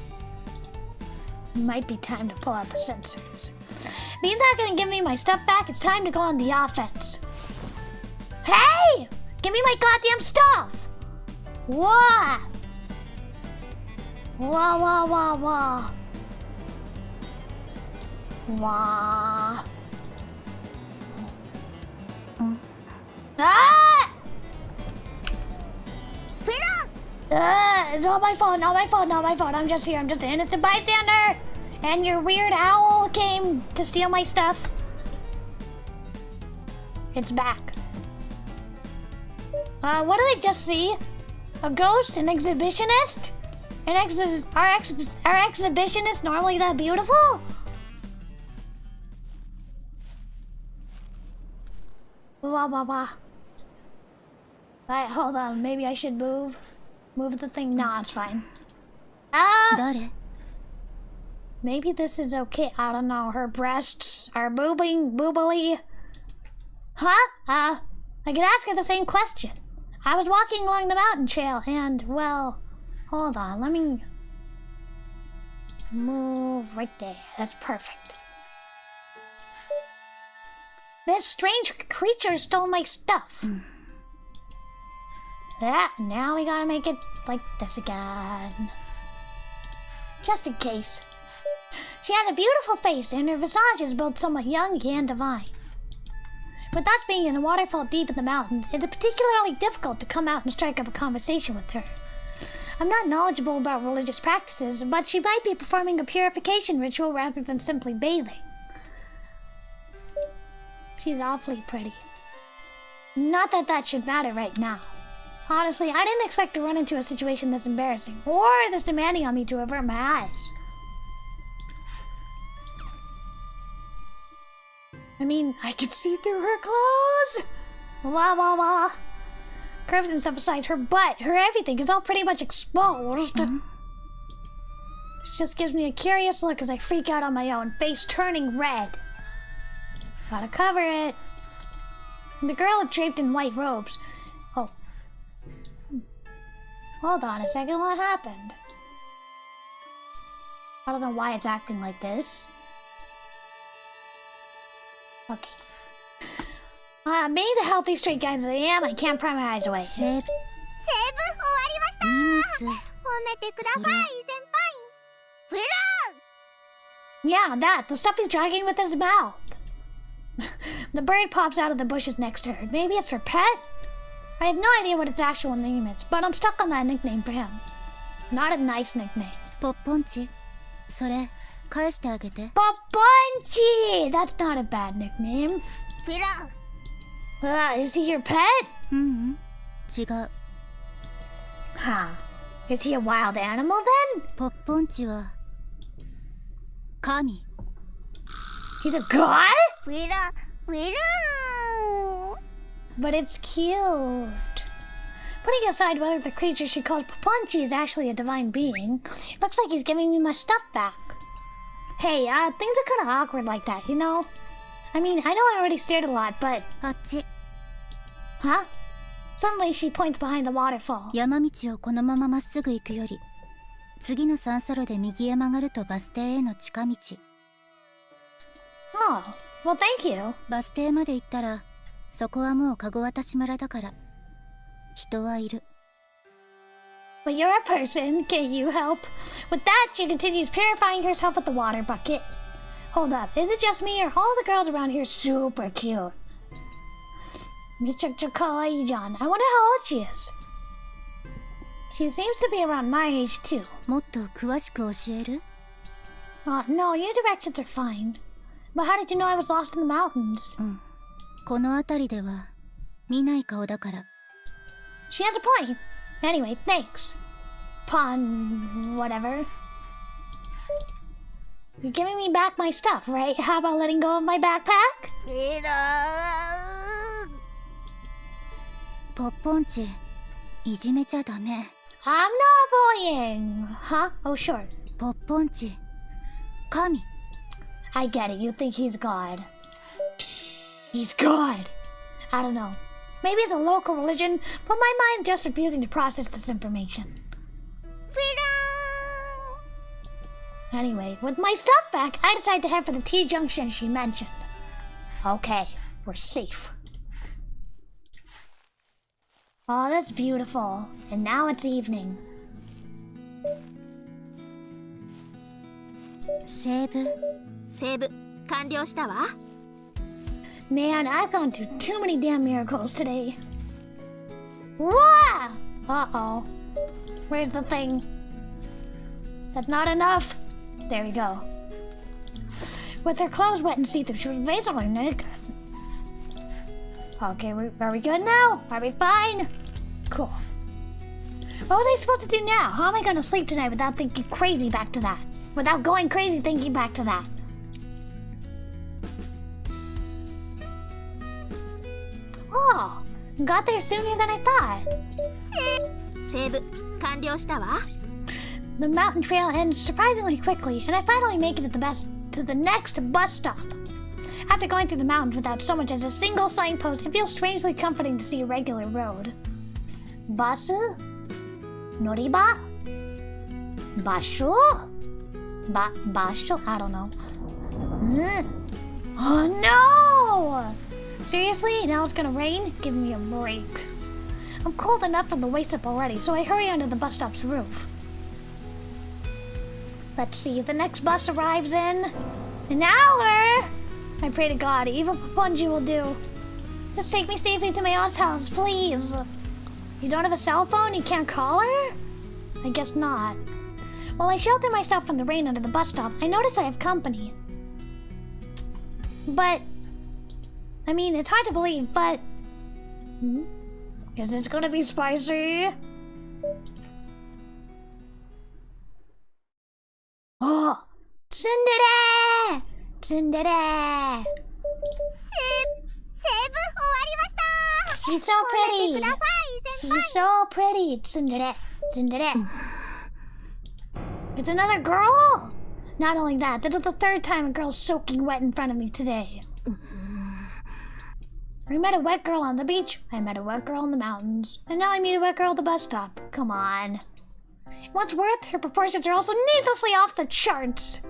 If he's not gonna give me my stuff back, it's time to go on the offense. Hey! Give me my goddamn stuff! What? Wah. Ah! It's not my fault. I'm just here. I'm just an innocent bystander. And your weird owl came to steal my stuff. It's back. What did I just see? A ghost? An exhibitionist? Are exhibitionists normally that beautiful? Wah. Right, hold on. Maybe I should move. Move the thing. Nah, it's fine. Maybe this is okay. I don't know. Her breasts are boobily. Huh? I could ask her the same question. I was walking along the mountain trail and, well, hold on. Let me move right there. That's perfect. This strange creature stole my stuff. Now we gotta make it like this again. Just in case. She has a beautiful face and her visage is both somewhat young and divine. With us being in a waterfall deep in the mountains, it's particularly difficult to come out and strike up a conversation with her. I'm not knowledgeable about religious practices, but she might be performing a purification ritual rather than simply bathing. She's awfully pretty. Not that that should matter right now. Honestly, I didn't expect to run into a situation this embarrassing, or this demanding on me to avert my eyes. I mean, I could see through her clothes. Wah wah wah. Curves and stuff aside, her butt, her everything is all pretty much exposed. She just gives me a curious look as I freak out on my own, face turning red. Gotta cover it. The girl is draped in white robes. Oh. Hold on a second, what happened? I don't know why it's acting like this. Okay. Being the healthy straight guy that I am, I can't pry my eyes away. セーブ終わりました。荷物。褒めてください、先輩。フレラ Yeah, that. The stuff he's dragging with his mouth. The bird pops out of the bushes next to her. Maybe it's her pet? I have no idea what its actual name is, but I'm stuck on that nickname for him. Not a nice nickname. ポッポンチ。それ、返してあげて。Papunchi! That's not a bad nickname. フレラ Is he your pet? ううん。違う。Huh. Is he a wild animal then? ポッポンチは、神。He's a god? フレラ But it's cute. Putting aside whether the creature she called Papunchi is actually a divine being, looks like he's giving me my stuff back. Hey, things are kinda awkward like that, you know? I mean, I know I already stared a lot, but... あっち。 Huh? Suddenly she points behind the waterfall. 山道をこのまままっすぐ行くより、次の三叉路で右へ曲がるとバス停への近道。Oh, well thank you. バス停まで行ったら、そこはもう籠渡し村だから、人はいる。But you're a person, can't you help? With that, she continues purifying herself with the water bucket. Hold up, is it just me or all the girls around here super cute? Mr. Kawaii-jan, I wonder how old she is. She seems to be around my age too. もっと詳しく教える？ No, your directions are fine. But how did you know I was lost in the mountains? うん。この辺りでは見ない顔だから。She has a point. Anyway, thanks. Pun, whatever. You're giving me back my stuff, right? How about letting go of my backpack? フレラポッポンチ、いじめちゃダメ。I'm not bullying. Huh? Oh, sure. ポッポンチ、神。I get it. You think he's God. He's God. I don't know. Maybe it's a local religion, but my mind's just refusing to process this information. フレ Anyway, with my stuff back, I decide to head for the T-junction she mentioned. Okay, we're safe. Oh, that's beautiful. And now it's evening. セーブ。セーブ完了したわ。 Man, I've gone through too many damn miracles today. Whoa! Uh-oh. Where's the thing? That's not enough. There we go. With her clothes wet and see-through, she was basically naked. Okay, are we good now? Are we fine? Cool. What was I supposed to do now? How am I gonna sleep tonight without thinking crazy back to that? Without going crazy thinking back to that? Oh, got there sooner than I thought. セーブ完了したわ。 The mountain trail ends surprisingly quickly, and I finally make it to the next bus stop. After going through the mountains without so much as a single signpost, it feels strangely comforting to see a regular road. Basu? Noriba? Basho? Basho? I don't know. Oh no! Seriously? Now it's gonna rain? Give me a break. I'm cold enough from the waist up already, so I hurry onto the bus stop's roof. Let's see if the next bus arrives in an hour. I pray to God, even Papunji will do. Just take me safely to my aunt's house, please. You don't have a cell phone? You can't call her? I guess not. While I shelter myself from the rain under the bus stop, I notice I have company. But, I mean, it's hard to believe, but... Is this gonna be spicy? Oh! Tsundere! Tsundere! She's so pretty! She's so pretty! Tsundere! Tsundere! It's another girl! Not only that, this is the third time a girl's soaking wet in front of me today. I met a wet girl on the beach, I met a wet girl in the mountains, and now I meet a wet girl at the bus stop. Come on. What's worse, her proportions are also needlessly off the charts.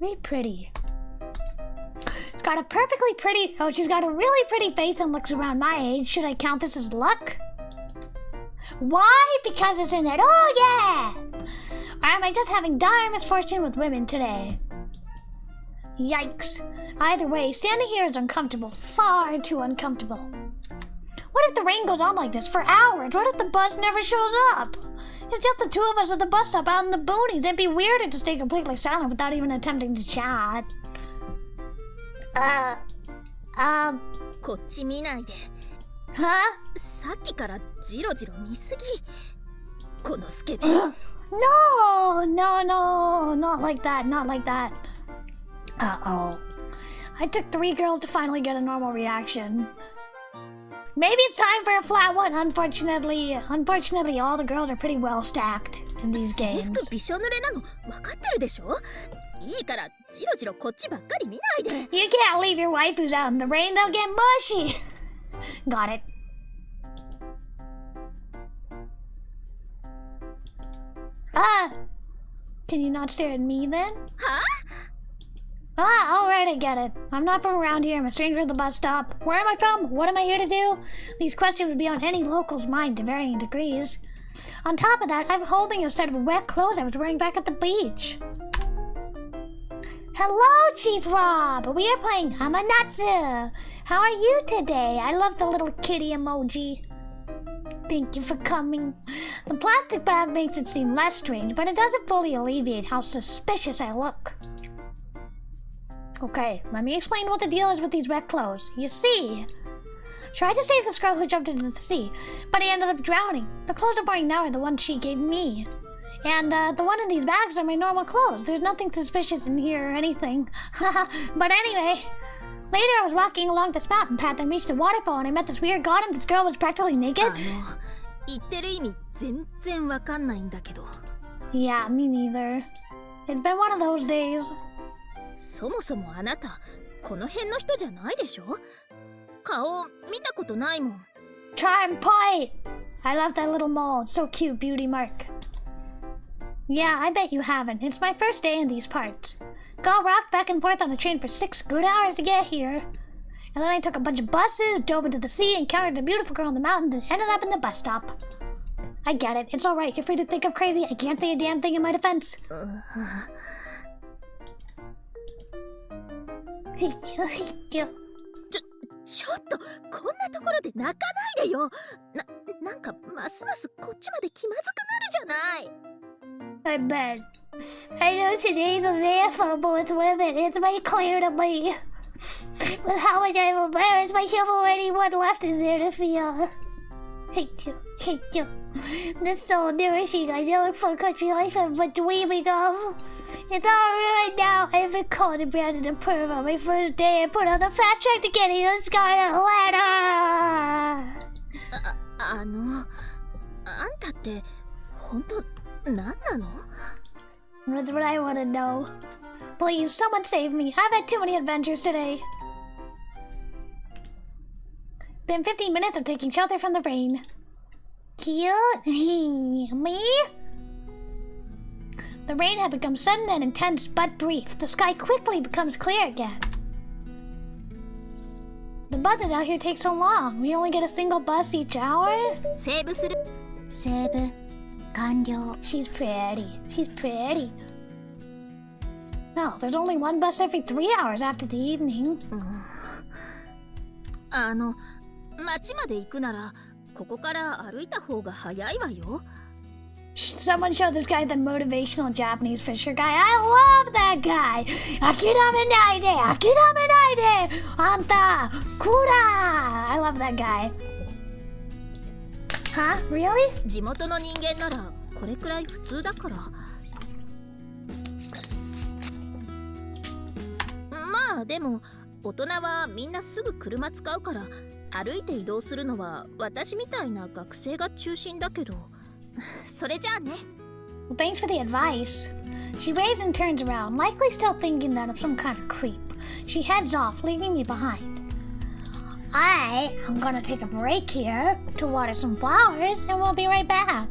Very pretty. She's got a perfectly pretty... Oh, she's got a really pretty face and looks around my age. Should I count this as luck? Why? Because it's in it. Oh, yeah! Or am I just having dire misfortune with women today? Yikes. Either way, standing here is uncomfortable. Far too uncomfortable. What if the rain goes on like this for hours? What if the bus never shows up? It's just the two of us at the bus stop out in the boonies. It'd be weirder to stay completely silent without even attempting to chat. こっち見ないで。 Huh? さっきからジロジロ見すぎ。このスケベ。No, no, no, not like that, not like that. Uh-oh. I took 3 girls to finally get a normal reaction. Maybe it's time for a flat one. Unfortunately, all the girls are pretty well stacked in these 制 games. 服びしょ濡れなの分かってるでしょ。いいからジロジロこっちばっかり見ないで。 You can't leave your waifus out in the rain, they'll get mushy. Got it. Can you not stare at me then? は？ Alright, I get it. I'm not from around here. I'm a stranger at the bus stop. Where am I from? What am I here to do? These questions would be on any local's mind to varying degrees. On top of that, I'm holding a set of wet clothes I was wearing back at the beach. Hello, Chief Rob! We are playing Amanatsu! How are you today? I love the little kitty emoji. Thank you for coming. The plastic bag makes it seem less strange, but it doesn't fully alleviate how suspicious I look. Okay, let me explain what the deal is with these wet clothes. You see, tried to save this girl who jumped into the sea, but he ended up drowning. The clothes I'm wearing now are the ones she gave me. And the one in these bags are my normal clothes. There's nothing suspicious in here or anything. But anyway, later I was walking along this mountain path and reached a waterfall and I met this weird god and this girl was practically naked. 言ってる意味全然わかんないんだけど。 Yeah, me neither. It's been one of those days. そもそもあなたこの辺の人じゃないでしょ。顔見たことないもん。 Charm point! I love that little mole. It's so cute, beauty mark. Yeah, I bet you haven't. It's my first day in these parts. Got rocked back and forth on the train for 6 good hours to get here. And then I took a bunch of buses, dove into the sea, encountered a beautiful girl in the mountains, and ended up in the bus stop. I get it. It's alright. You're free to think I'm crazy. I can't say a damn thing in my defense. ちょっとこんなところで泣かないでよ。なんかますますこっちまで気まずくなるじゃない。 I bet. I know today's a day of fumble with women. It's made clear to me. With how much I'm embarrassed, my humble anyone left is there to feel. Hate you, hate you. This soul nourishing idyllic fun country life I've been dreaming of. It's all ruined now. I've been cold and branded a perv on my first day and put on the fast track to getting a scarlet letter. あんたって本当何なの？ That's what I want to know. Please, someone save me. I've had too many adventures today. Been 15 minutes of taking shelter from the rain. Cute. Me? The rain had become sudden and intense but brief. The sky quickly becomes clear again. The buses out here take so long. We only get a single bus each hour? セーブする。セーブ完了。 She's pretty. She's pretty. No, there's only one bus every 3 hours after the evening. 町まで行くならここから歩いた方が早いわよ。Someone showed this guy the motivational Japanese fisher guy. I love that guy. Akirame naide, akirame naide, anta, kura. I love that guy. Huh? Really? 地元の人間ならこれくらい普通だから。まあでも大人はみんなすぐ車使うから歩いて移動するのは私みたいな学生が中心だけど。それじゃあね。Well, thanks for the advice. She waves and turns around, likely still thinking that I'm some kind of creep. She heads off, leaving me behind. I am gonna take a break here to water some flowers, and we'll be right back.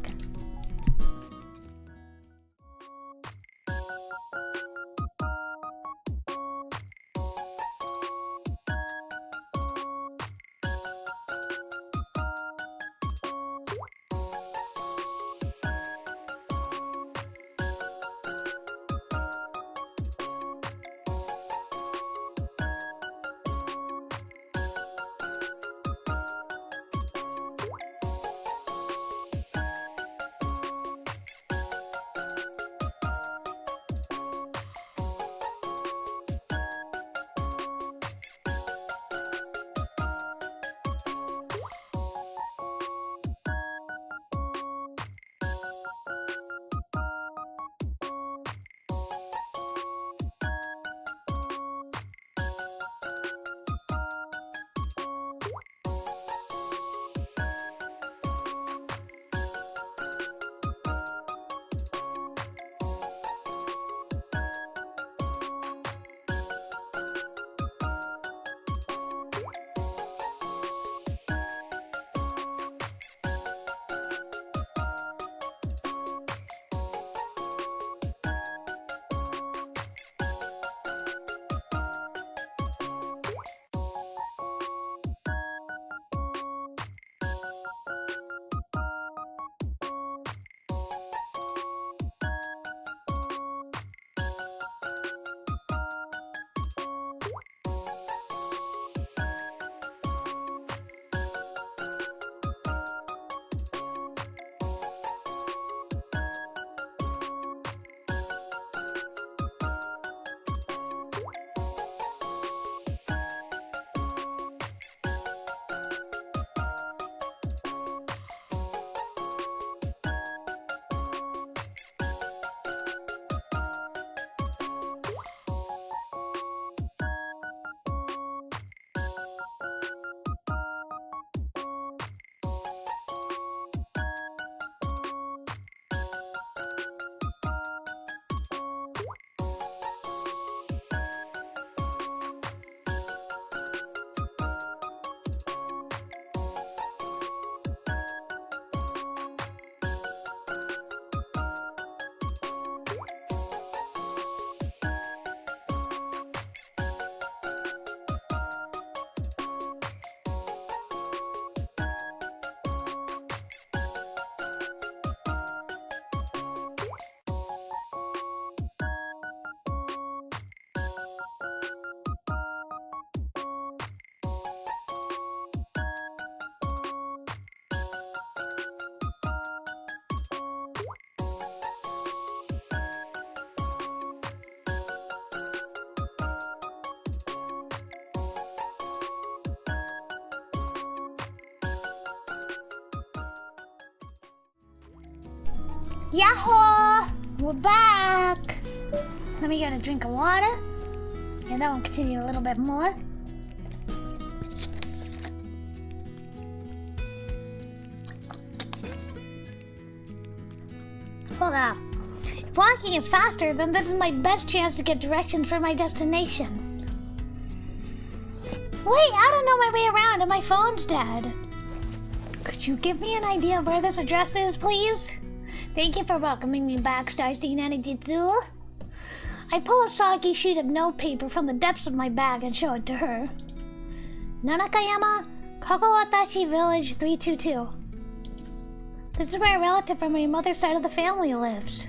Yahoo! We're back! Let me get a drink of water. And then we'll continue a little bit more. Hold up. If walking is faster, then this is my best chance to get directions for my destination. Wait, I don't know my way around and my phone's dead. Could you give me an idea of where this address is, please? Thank you for welcoming me back, Starstein Anijitsu. I pull a soggy sheet of notepaper from the depths of my bag and show it to her. Nanakayama, Kagawatashi Village 322. This is where a relative from my mother's side of the family lives.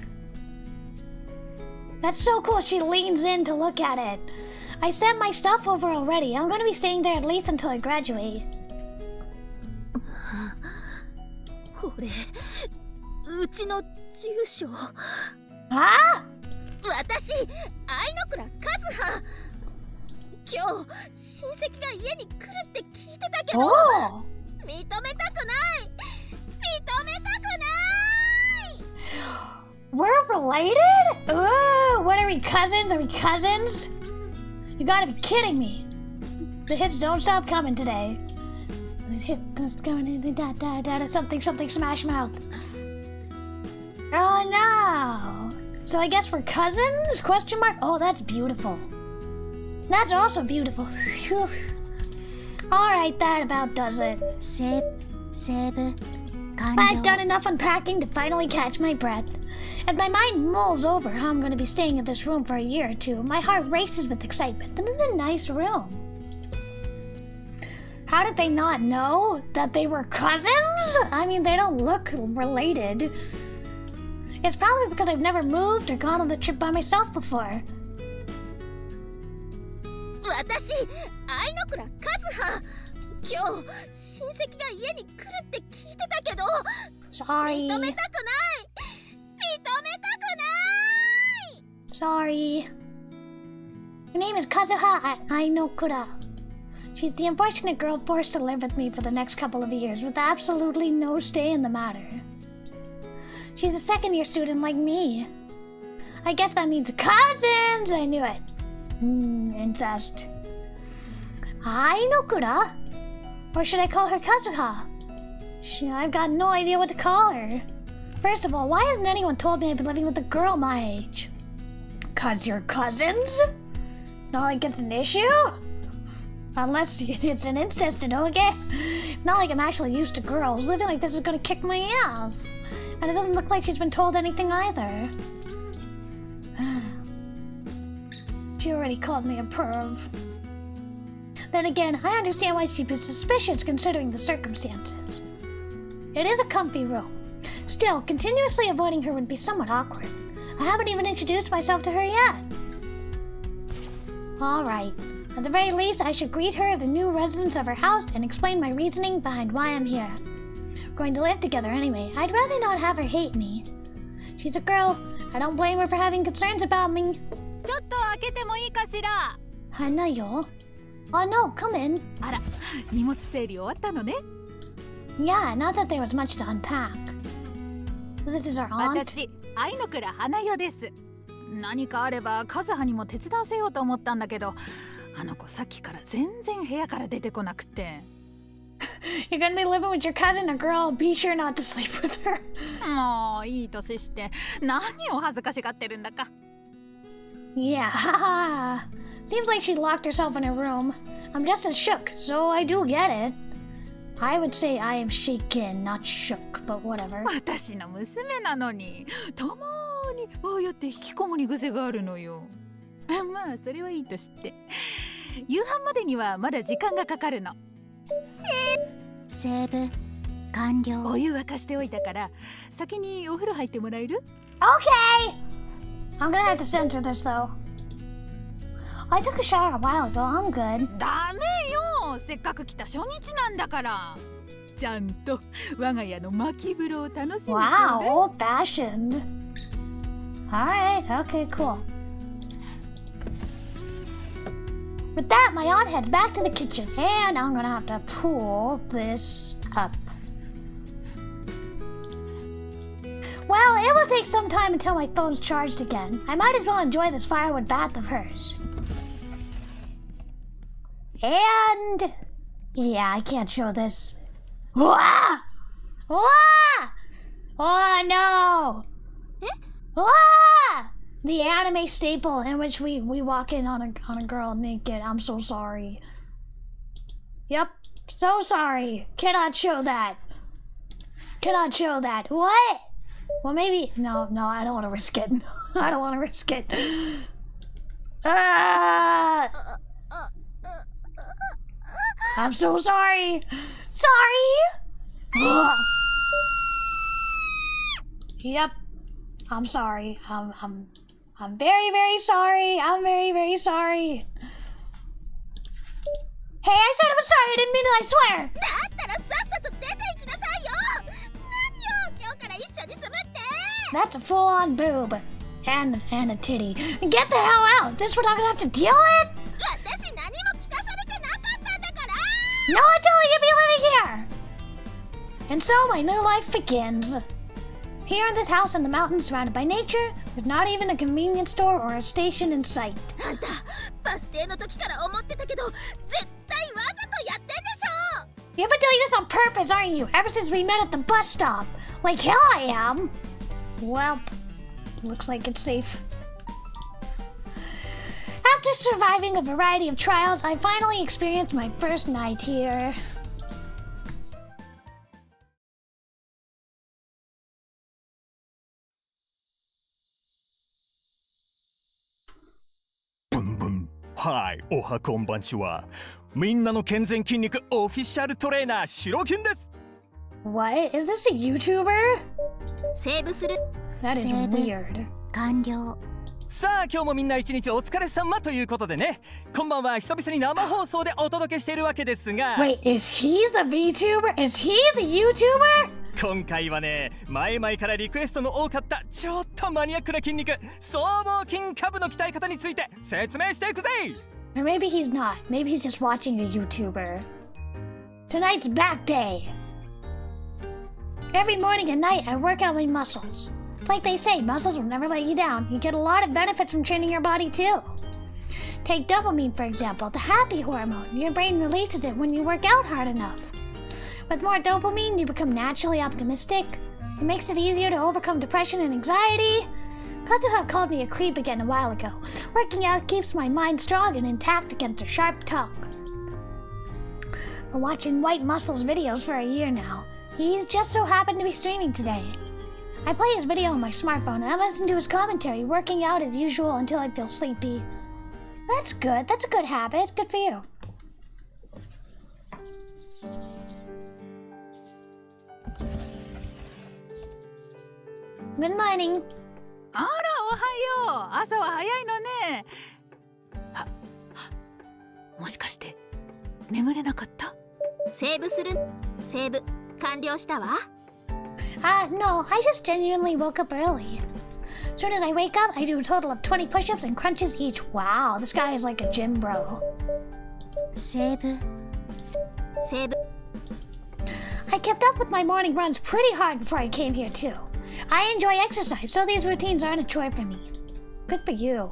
That's so cool, she leans in to look at it. I sent my stuff over already. I'm going to be staying there at least until I graduate. これうちの住所。あ私、相野倉和葉。今日親戚が家に来るって聞いてたけど、お認めたくない。認めたくない。 We're related? Ooh, what are we, cousins? Are we cousins? You gotta be kidding me. The hits don't stop coming today. The hits don't coming in, something, smash mouth. Oh no. So I guess we're cousins? Question mark? Oh, that's beautiful. That's also beautiful. Alright, that about does it. セーブ完 I've 了 done enough unpacking to finally catch my breath. As my mind mulls over how I'm going to be staying in this room for a year or two, my heart races with excitement. This is a nice room. How did they not know that they were cousins? I mean, they don't look related. It's probably because I've never moved or gone on the trip by myself before. 私、相野倉和葉。今日親戚が家に来るって聞いてたけど、 Sorry. 認めたくない。認めたくない。 Sorry. Her name is Kazuha Ainokura. She's the unfortunate girl forced to live with me for the next couple of years with absolutely no say in the matter. She's a second-year student like me. I guess that means cousins! I knew it. Incest. Ainokura? Or should I call her Kazuha? I've got no idea what to call her. First of all, why hasn't anyone told me I've been living with a girl my age? 'Cause you're cousins? Not like it's an issue? Unless it's an incest okay? Not like I'm actually used to girls. Living like this is gonna kick my ass. And it doesn't look like she's been told anything either. She already called me a perv. Then again, I understand why she'd be suspicious considering the circumstances. It is a comfy room. Still, continuously avoiding her would be somewhat awkward. I haven't even introduced myself to her yet. Alright. At the very least, I should greet her, the new residents of her house, and explain my reasoning behind why I'm here. We're going to live together anyway. I'd rather not have her hate me. She's a girl. I don't blame her for having concerns about me. ちょっと開けてもいいかしら。 Hanayo? Oh no, come in. あら、荷物整理終わったのね。 Yeah, not that there was much to unpack. This is our aunt. 私、愛の倉花代です。何かあれば和葉にも手伝わせようと思ったんだけど、あの子さっきから全然部屋から出てこなくて。You're gonna be living with your cousin, a girl. Be sure not to sleep with her. もういい年して何を恥ずかしがってるんだか。 Yeah, haha. Seems like she locked herself in her room. I'm just as shook, so I do get it. I would say I am shaken, not shook, but whatever. 私の娘なのにたまにああやって引きこもり癖があるのよ。まあそれはいいとして、夕飯までにはまだ時間がかかるの。セーブ完了お湯沸かしておいたから先にお風呂入ってもらえる？ Okay! I'm gonna have to censor this though. I took a shower a while ago. I'm good. ダメよ、せっかく来た初日なんだから。ちゃんと我が家の薪風呂を楽しんでちょうだい。 Wow, old-fashioned. Alright, okay, cool. With that, my aunt heads back to the kitchen, and I'm gonna have to pull this up. Well, it will take some time until my phone's charged again. I might as well enjoy this firewood bath of hers. And... yeah, I can't show this. Wah! Wah! Oh no! Wah! The anime staple in which we walk in on a girl naked. I'm so sorry. Yep, so sorry. Cannot show that. Cannot show that. What? Well, maybe... No, I don't want to risk it. I don't want to risk it. I'm so sorry. Sorry. Yep. I'm sorry. I'm very, very sorry. I'm very, very sorry. Hey, I said I was sorry. I didn't mean it. I swear. だったらさっさと出て行きなさいよ。何よ、今日かから一緒に住むって。 That's a full-on boob and a titty. Get the hell out! This we're not gonna have to deal with? 私何も聞かされてなかったんだから。 No one told you to be living here! And so my new life begins. Here in this house in the mountains surrounded by nature, with not even a convenience store or a station in sight. あんたバス停の時から思ってたけど絶対わざとやってんでしょ。 You've been doing this on purpose, aren't you? Ever since we met at the bus stop. Like hell I am. Well, looks like it's safe. After surviving a variety of trials, I finally experienced my first night here. Hi, おはこんばんちは。みんなの健全筋肉オフィシャルトレーナーシロキンです。What? Is this a YouTuber? セーブする。 That is Save. weird. 完了。さあ今日もみんな一日お疲れ様ということでね、こんばんは。久々に生放送でお届けしているわけですが、 Wait, is he the VTuber? Is he the YouTuber? 今回はね、前々からリクエストの多かったちょっとマニアックな筋肉僧帽筋下部の鍛え方について説明していくぜ。 Or maybe he's not. Maybe he's just watching a YouTuber. Tonight's back day. Every morning and night, I work out my muscles. It's like they say, muscles will never let you down. You get a lot of benefits from training your body too. Take dopamine, for example, the happy hormone. Your brain releases it when you work out hard enough. With more dopamine, you become naturally optimistic. It makes it easier to overcome depression and anxiety. Kazuha called me a creep again a while ago. Working out keeps my mind strong and intact against a sharp tongue. We're watching White Muscle's videos for a year now. He's just so happened to be streaming today. I play his video on my smartphone and I listen to his commentary, working out as usual until I feel sleepy. That's good. That's a good habit. It's good for you. Good morning. あらおはよう。朝は早いのね。あ、もしかして眠れなかった？セーブする。セーブ完了したわ。 No, I just genuinely woke up early. As soon as I wake up, I do a total of 20 push-ups and crunches each. Wow, this guy is like a gym bro. セーブ。セーブ。 I kept up with my morning runs pretty hard before I came here too. I enjoy exercise, so these routines aren't a chore for me. Good for you.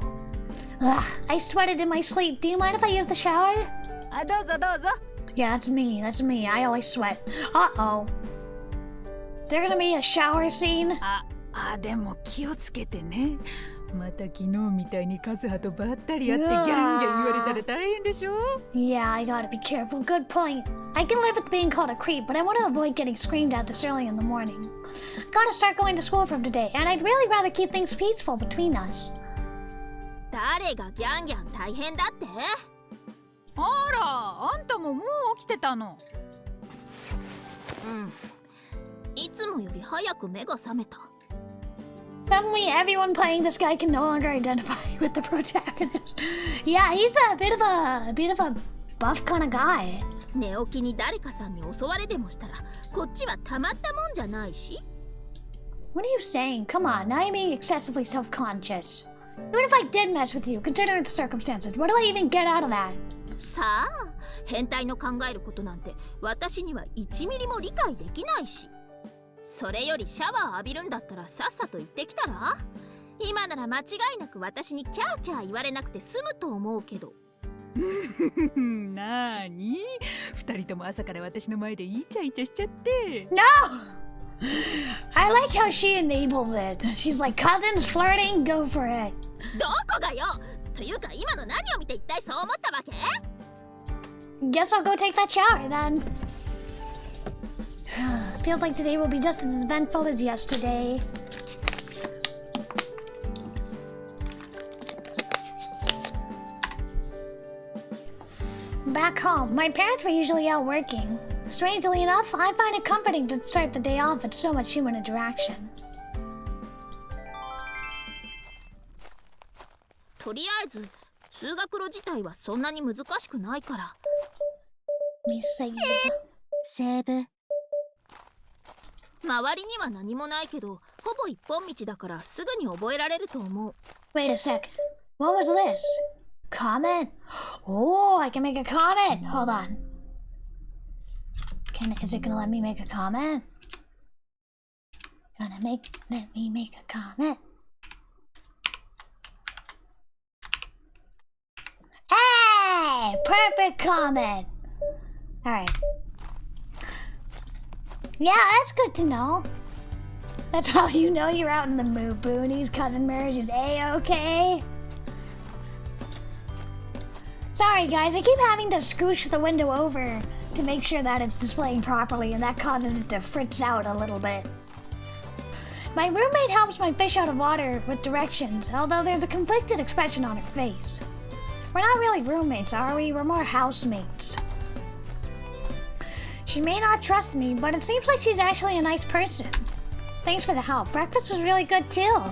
Ugh, I sweated in my sleep. Do you mind if I use the shower? あ、どうぞどうぞ。 Yeah, that's me. That's me. I always sweat. Uh-oh. Is there gonna be a shower scene? でも気をつけてね。また昨日みたいにカズハとばったり会ってギャンギャン言われたら大変でしょ？ Yeah, I gotta be careful. Good point. I can live with being called a creep, but I want to avoid getting screamed at this early in the morning. Gotta start going to school from today, and I'd really rather keep things peaceful between us. 誰がギャンギャン大変だって？あら、あんたももう起きてたの？うん。いつもより早く目が覚めた。Suddenly, everyone playing this guy can no longer identify with the protagonist. Yeah, he's a bit of a buff kind of guy. 寝起きに誰かさんに襲われでもしたら、こっちはたまったもんじゃないし。What are you saying? Come on, now you're being excessively self-conscious. Even if I did mess with you, considering the circumstances, what do I even get out of that? さあ、変態の考えることなんて私には1ミリも理解できないし。それよりシャワー浴びるんだったらさっさと行ってきたら？今なら間違いなく私にキャーキャー言われなくて済むと思うけど。なーに？二人とも朝から私の前でイチャイチャしちゃって。No! I like how she enables it. She's like, cousins flirting, go for it. どこがよ！というか今の何を見て一体そう思ったわけ？ Guess I'll go take that shower then. Feels like today will be just as eventful as yesterday. Back home, my parents were usually out working. Strangely enough, I find it comforting to start the day off with so much human interaction. とりあえず通学路自体はそんなに難しくないから。Let me save. セーブ。周りには何もないけど、ほぼ一本道だからすぐに覚えられると思う。 Wait a second. What was this? Comment? Oh, I can make a comment. Hold on. Is it gonna let me make a comment? Let me make a comment. Hey! Perfect comment! Alright. Yeah, that's good to know. That's how you know you're out in the boonies. Cousin marriage is A-okay. Sorry guys, I keep having to scooch the window over to make sure that it's displaying properly, and that causes it to fritz out a little bit. My roommate helps my fish out of water with directions, although there's a conflicted expression on her face. We're not really roommates, are we? We're more housemates. She may not trust me, but it seems like she's actually a nice person. Thanks for the help. Breakfast was really good too.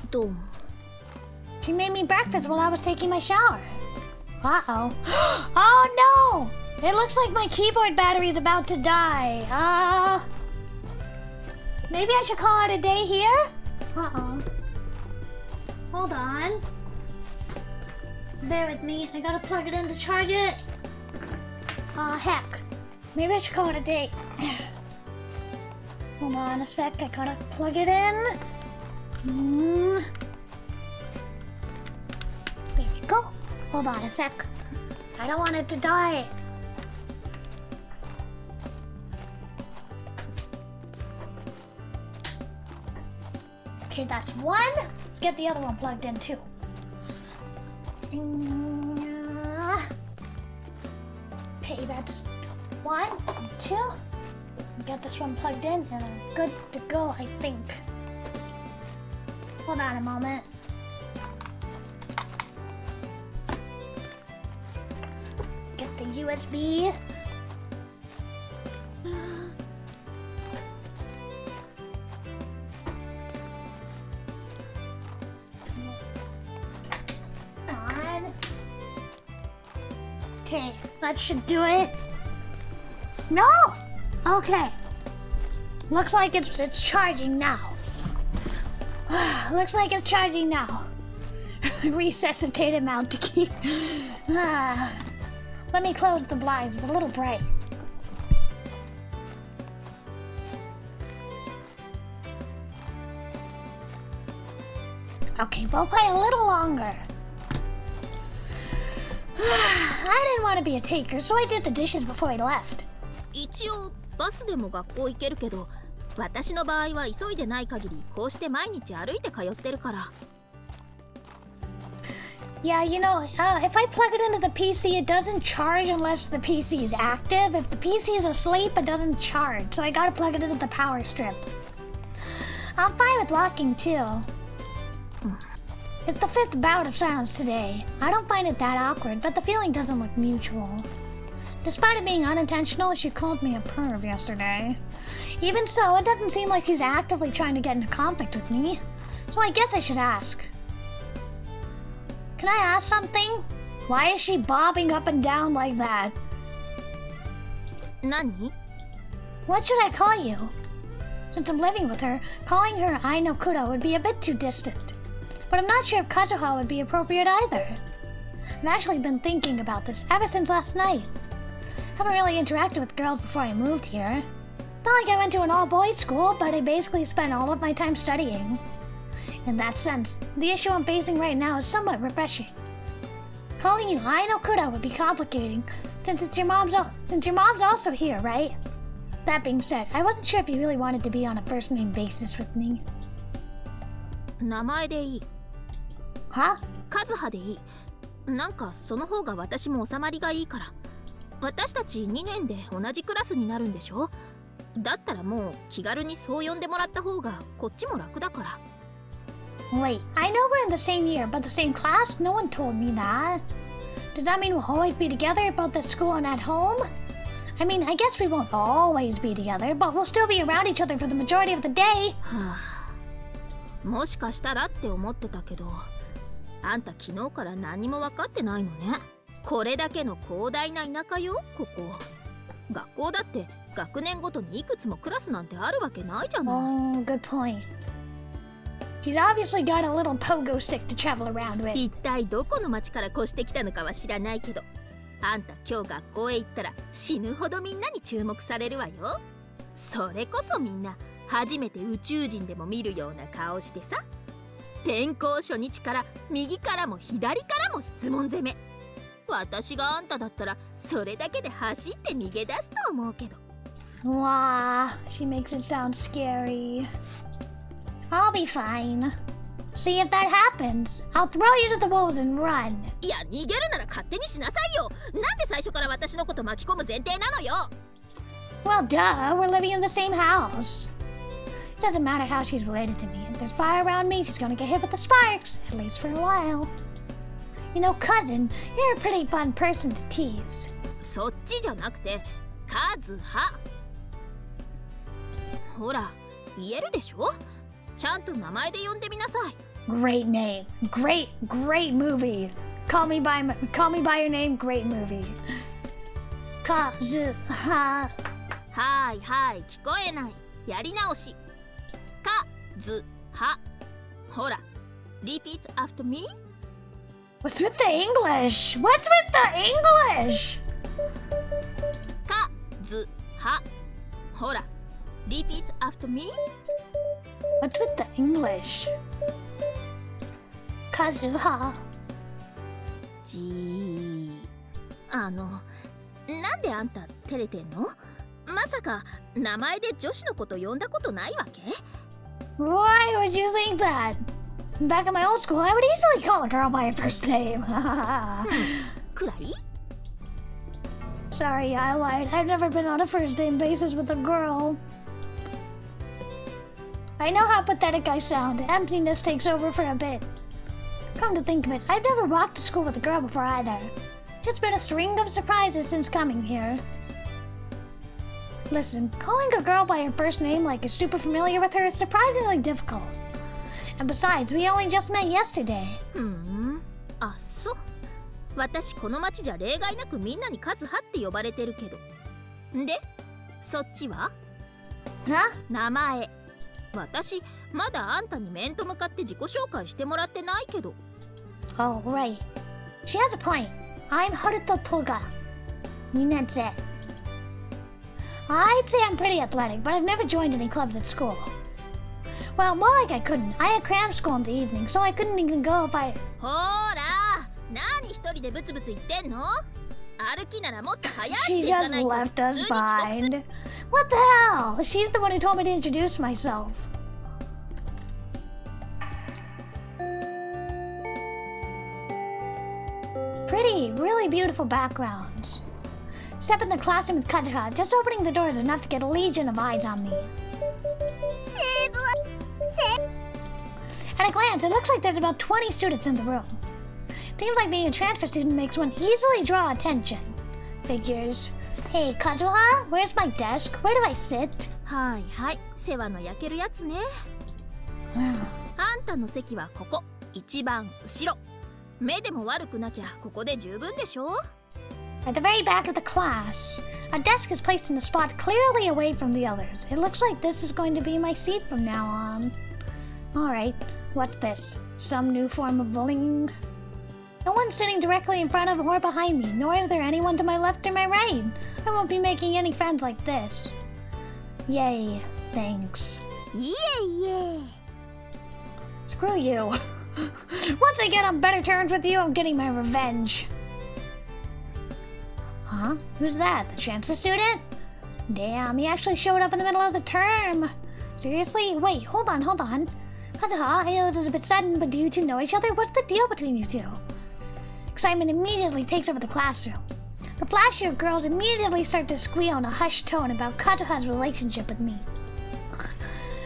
どうも。 She made me breakfast while I was taking my shower. Uh-oh. Oh no! It looks like my keyboard battery is about to die. Maybe I should call it a day here? Uh-oh. Hold on. Bear with me. I gotta plug it in to charge it. Heck. Maybe I should call it a day. Hold on a sec. I gotta plug it in. There we go. Hold on a sec. I don't want it to die. Okay, that's one. Let's get the other one plugged in too. Okay, that's one, two. Get this one plugged in and I'm good to go, I think. Hold on a moment. Get the USB. Okay, that should do it. No! Okay. Looks like it's charging now. Looks like it's charging now. Resuscitated mount to keep. Let me close the blinds. It's a little bright. Okay, we'll play a little longer. I didn't want to be a taker, so I did the dishes before I left. 一応バスでも学校行けるけど、私の場合は急いでない限りこうして毎日歩いて通ってるから。 Yeah, you know, if I plug it into the PC, it doesn't charge unless the PC is active. If the PC is asleep, it doesn't charge, so I gotta plug it into the power strip. I'm fine with walking too. It's the fifth bout of silence today. I don't find it that awkward, but the feeling doesn't look mutual. Despite it being unintentional, she called me a perv yesterday. Even so, it doesn't seem like she's actively trying to get into conflict with me. So I guess I should ask. Can I ask something? Why is she bobbing up and down like that? 何? What should I call you? Since I'm living with her, calling her Ai no Kura would be a bit too distant. But I'm not sure if Kazuha would be appropriate either. I've actually been thinking about this ever since last night. Haven't really interacted with girls before I moved here. Not like I went to an all-boys school, but I basically spent all of my time studying. In that sense, the issue I'm facing right now is somewhat refreshing. Calling you Ai no Kura would be complicating, since your mom's also here, right? That being said, I wasn't sure if you really wanted to be on a first-name basis with me. 名前でいい。 Huh? カズハでいい。なんかその方が私も収まりがいいから。私たち2年で同じクラスになるんでしょ。だったらもう気軽にそう呼んでもらった方がこっちも楽だから。 Wait, I know we're in the same year, but the same class? No one told me that. Does that mean we'll always be together both at school and at home? I mean, I guess we won't always be together, but we'll still be around each other for the majority of the day. はあ、もしかしたらって思ってたけど、あんた昨日から何も分かってないのね。これだけの広大な田舎よ、ここ。学校だって学年ごとにいくつもクラスなんてあるわけないじゃない。Oh, good point. She's obviously got a little pogo stick to travel around with. 一体どこの町から越してきたのかは知らないけど、あんた今日学校へ行ったら死ぬほどみんなに注目されるわよ。それこそみんな初めて宇宙人でも見るような顔してさ、転校初日から右からも左からも質問攻め。私があんただったらそれだけで走って逃げ出すと思うけど。Wow, she makes it sound scary. I'll be fine. See if that happens. I'll throw you to the wolves and run. いや、逃げるなら勝手にしなさいよ。なんで最初から私のこと巻き込む前提なのよ。Well, duh, we're living in the same house. It doesn't matter how she's related to me. If there's fire around me, she's gonna get hit with the sparks, at least for a while. You know, cousin, you're a pretty fun person to tease. そっちじゃなくて、カズハ。ほら、言えるでしょ。ちゃんと名前で呼んでみなさい。Great name. Great movie. Call me by your name, great movie. Kazuha. はいはい、聞こえない。やり直し。カズハ。ほら、repeat after me. What's with the English? What's with the English? カズハ。ほら、repeat after me. What's with the English? Kazuha. なんであんた照れてんの？まさか名前で女子のこと呼んだことないわけ？ Why would you think that? Back in my old school, I would easily call a girl by her first name. くらい？ Sorry, I lied. I've never been on a first name basis with a girl. I know how pathetic I sound. Emptiness takes over for a bit. Come to think of it, I've never walked to school with a girl before either. Just been a string of surprises since coming here. Listen, calling a girl by her first name like you're super familiar with her is surprisingly difficult. And besides, we only just met yesterday. あ、そう。私この町じゃ例外なくみんなにカズハって呼ばれてるけど。で、そっちは？ Huh? 名前。私まだあんたに面と向かって自己紹介してもらってないけど。Oh, right. She has a point. I'm Haruto Toga. 2年生. I'd say I'm pretty athletic, but I've never joined any clubs at school. Well, more like I couldn't. I had cram school in the evening, so I couldn't even go if I... ほら、何一人でブツブツ言ってんの？歩きならもっと早い She していか just ないと left us 普通に遅刻する。 behind. What the hell? She's the one who told me to introduce myself. Pretty, really beautiful backgrounds. Step in the classroom with Kazuha. Just opening the door is enough to get a legion of eyes on me. At a glance, it looks like there's about 20 students in the room. Seems like being a transfer student makes one easily draw attention. Figures. Hey, Kazuha, where's my desk? Where do I sit? はいはい、世話の焼けるやつね。あんたの席はここ、一番後ろ。目でも悪くなきゃここで十分でしょ。 At the very back of the class, a desk is placed in a spot clearly away from the others. It looks like this is going to be my seat from now on. Alright, what's this? Some new form of bullying? No one's sitting directly in front of or behind me, nor is there anyone to my left or my right. I won't be making any friends like this. Yay, thanks. いえいえ。 Screw you. Once I get on better terms with you, I'm getting my revenge. Huh? Who's that? The transfer student? Damn, he actually showed up in the middle of the term. Seriously? Wait, hold on. Kazuha, I know this is a bit sudden, but do you two know each other? What's the deal between you two? Excitement immediately takes over the classroom. The flashier girls immediately start to squeal in a hushed tone about Kazuha's relationship with me.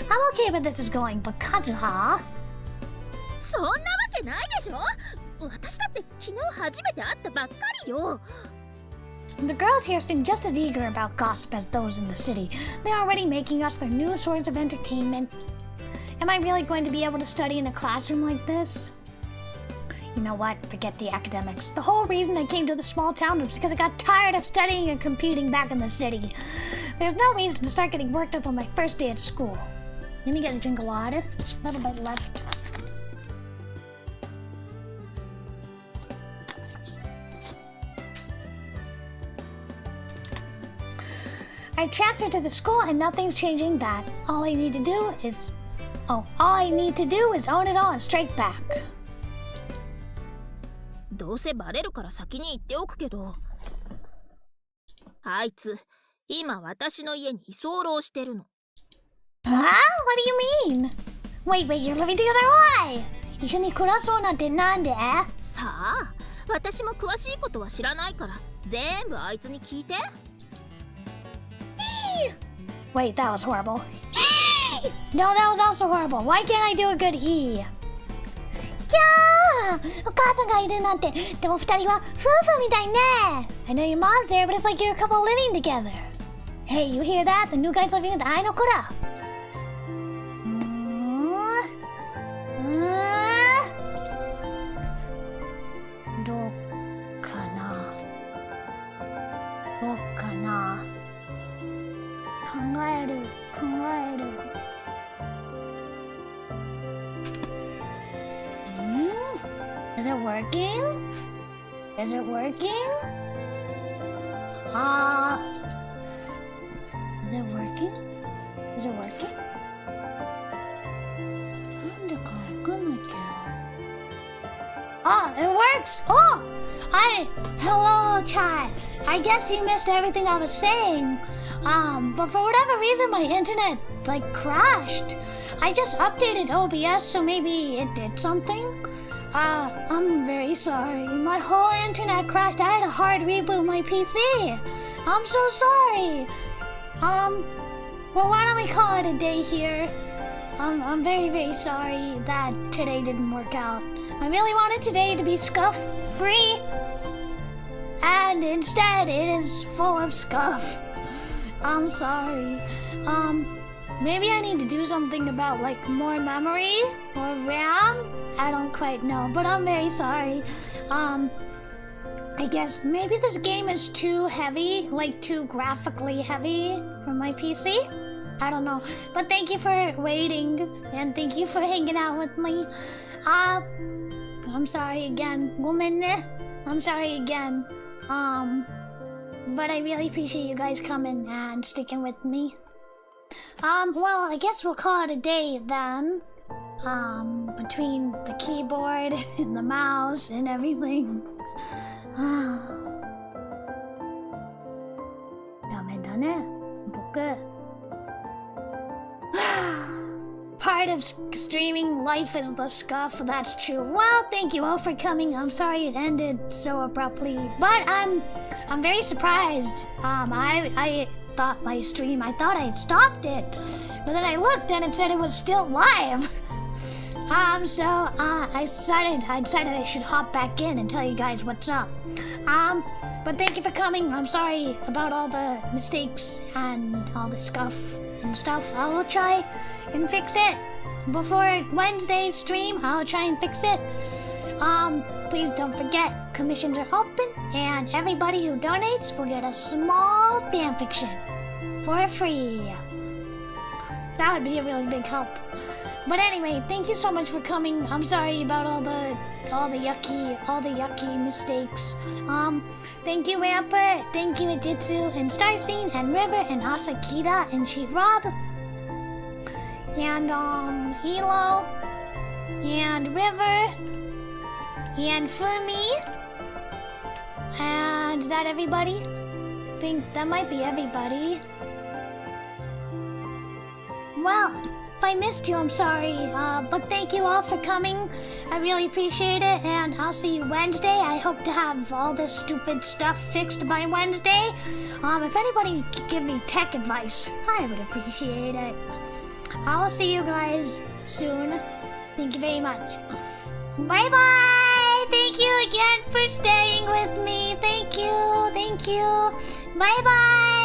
I'm okay where this is going, but Kazuha... そんなわけないでしょ。私だって昨日初めて会ったばっかりよ。 The girls here seem just as eager about gossip as those in the city. They're already making us their new source of entertainment. Am I really going to be able to study in a classroom like this? You know what? Forget the academics. The whole reason I came to the small town was because I got tired of studying and competing back in the city. There's no reason to start getting worked up on my first day at school. Let me get a drink of water. A little bit left. I transferred to the school and nothing's changing that. All I need to do is own it all and strike back. どうせバレるから先に言っておくけど、あいつ今私の家に居候してるの。Huh? What do you mean? Wait, you're living together? Why? 一緒に暮らそうなんてなんで？さあ、私も詳しいことは知らないから全部あいつに聞いて。Wait, that was horrible. No, that was also horrible. Why can't I do a good E? キャー！お母さんがいるなんて。でも二人は夫婦みたいね。I know your mom's there, but it's like you're a couple living together. Hey, you hear that? The new guy's living with the の子だ。どうかな。考える。Is it working? Is it working? Is it working? Is it working? なんでかわかんないけど。Ah, it works! Oh! Hello, chat. I guess you missed everything I was saying. But for whatever reason, my internet, crashed. I just updated OBS, so maybe it did something. I'm very sorry. My whole internet crashed. I had a hard reboot my PC. I'm so sorry. Well, why don't we call it a day here? I'm very, very sorry that today didn't work out. I really wanted today to be scuff-free. And instead, it is full of scuff. I'm sorry. Maybe I need to do something about, more memory or RAM? I don't quite know, but I'm very sorry. I guess maybe this game is too heavy, too graphically heavy for my PC? I don't know. But thank you for waiting, and thank you for hanging out with me. I'm sorry again. Gomenne. I'm sorry again. But I really appreciate you guys coming and sticking with me. Well, I guess we'll call it a day then. Between the keyboard and the mouse and everything. ダメだね、僕。Part of streaming life is the scuff, that's true. Well, thank you all for coming. I'm sorry it ended so abruptly, but I'm very surprised. I thought my stream, I thought I had stopped it, but then I looked and it said it was still live. So I decided I should hop back in and tell you guys what's up. But thank you for coming. I'm sorry about all the mistakes and all the scuff and stuff. I will try and fix it before Wednesday's stream. I'll try and fix it. Please don't forget, commissions are open, and everybody who donates will get a small fanfiction for free. That would be a really big help. But anyway, thank you so much for coming. I'm sorry about all the yucky mistakes. Thank you Rampart, thank you Ajitsu and Starscene and River and Asakita and Chief Rob and Hilo and River and Fumi. And is that everybody? I think that might be everybody. Well, if I missed you, I'm sorry, but thank you all for coming. I really appreciate it, and I'll see you Wednesday. I hope to have all this stupid stuff fixed by Wednesday. If anybody could give me tech advice, I would appreciate it. I'll see you guys soon. Thank you very much. Bye-bye! Thank you again for staying with me. Thank you. Bye-bye!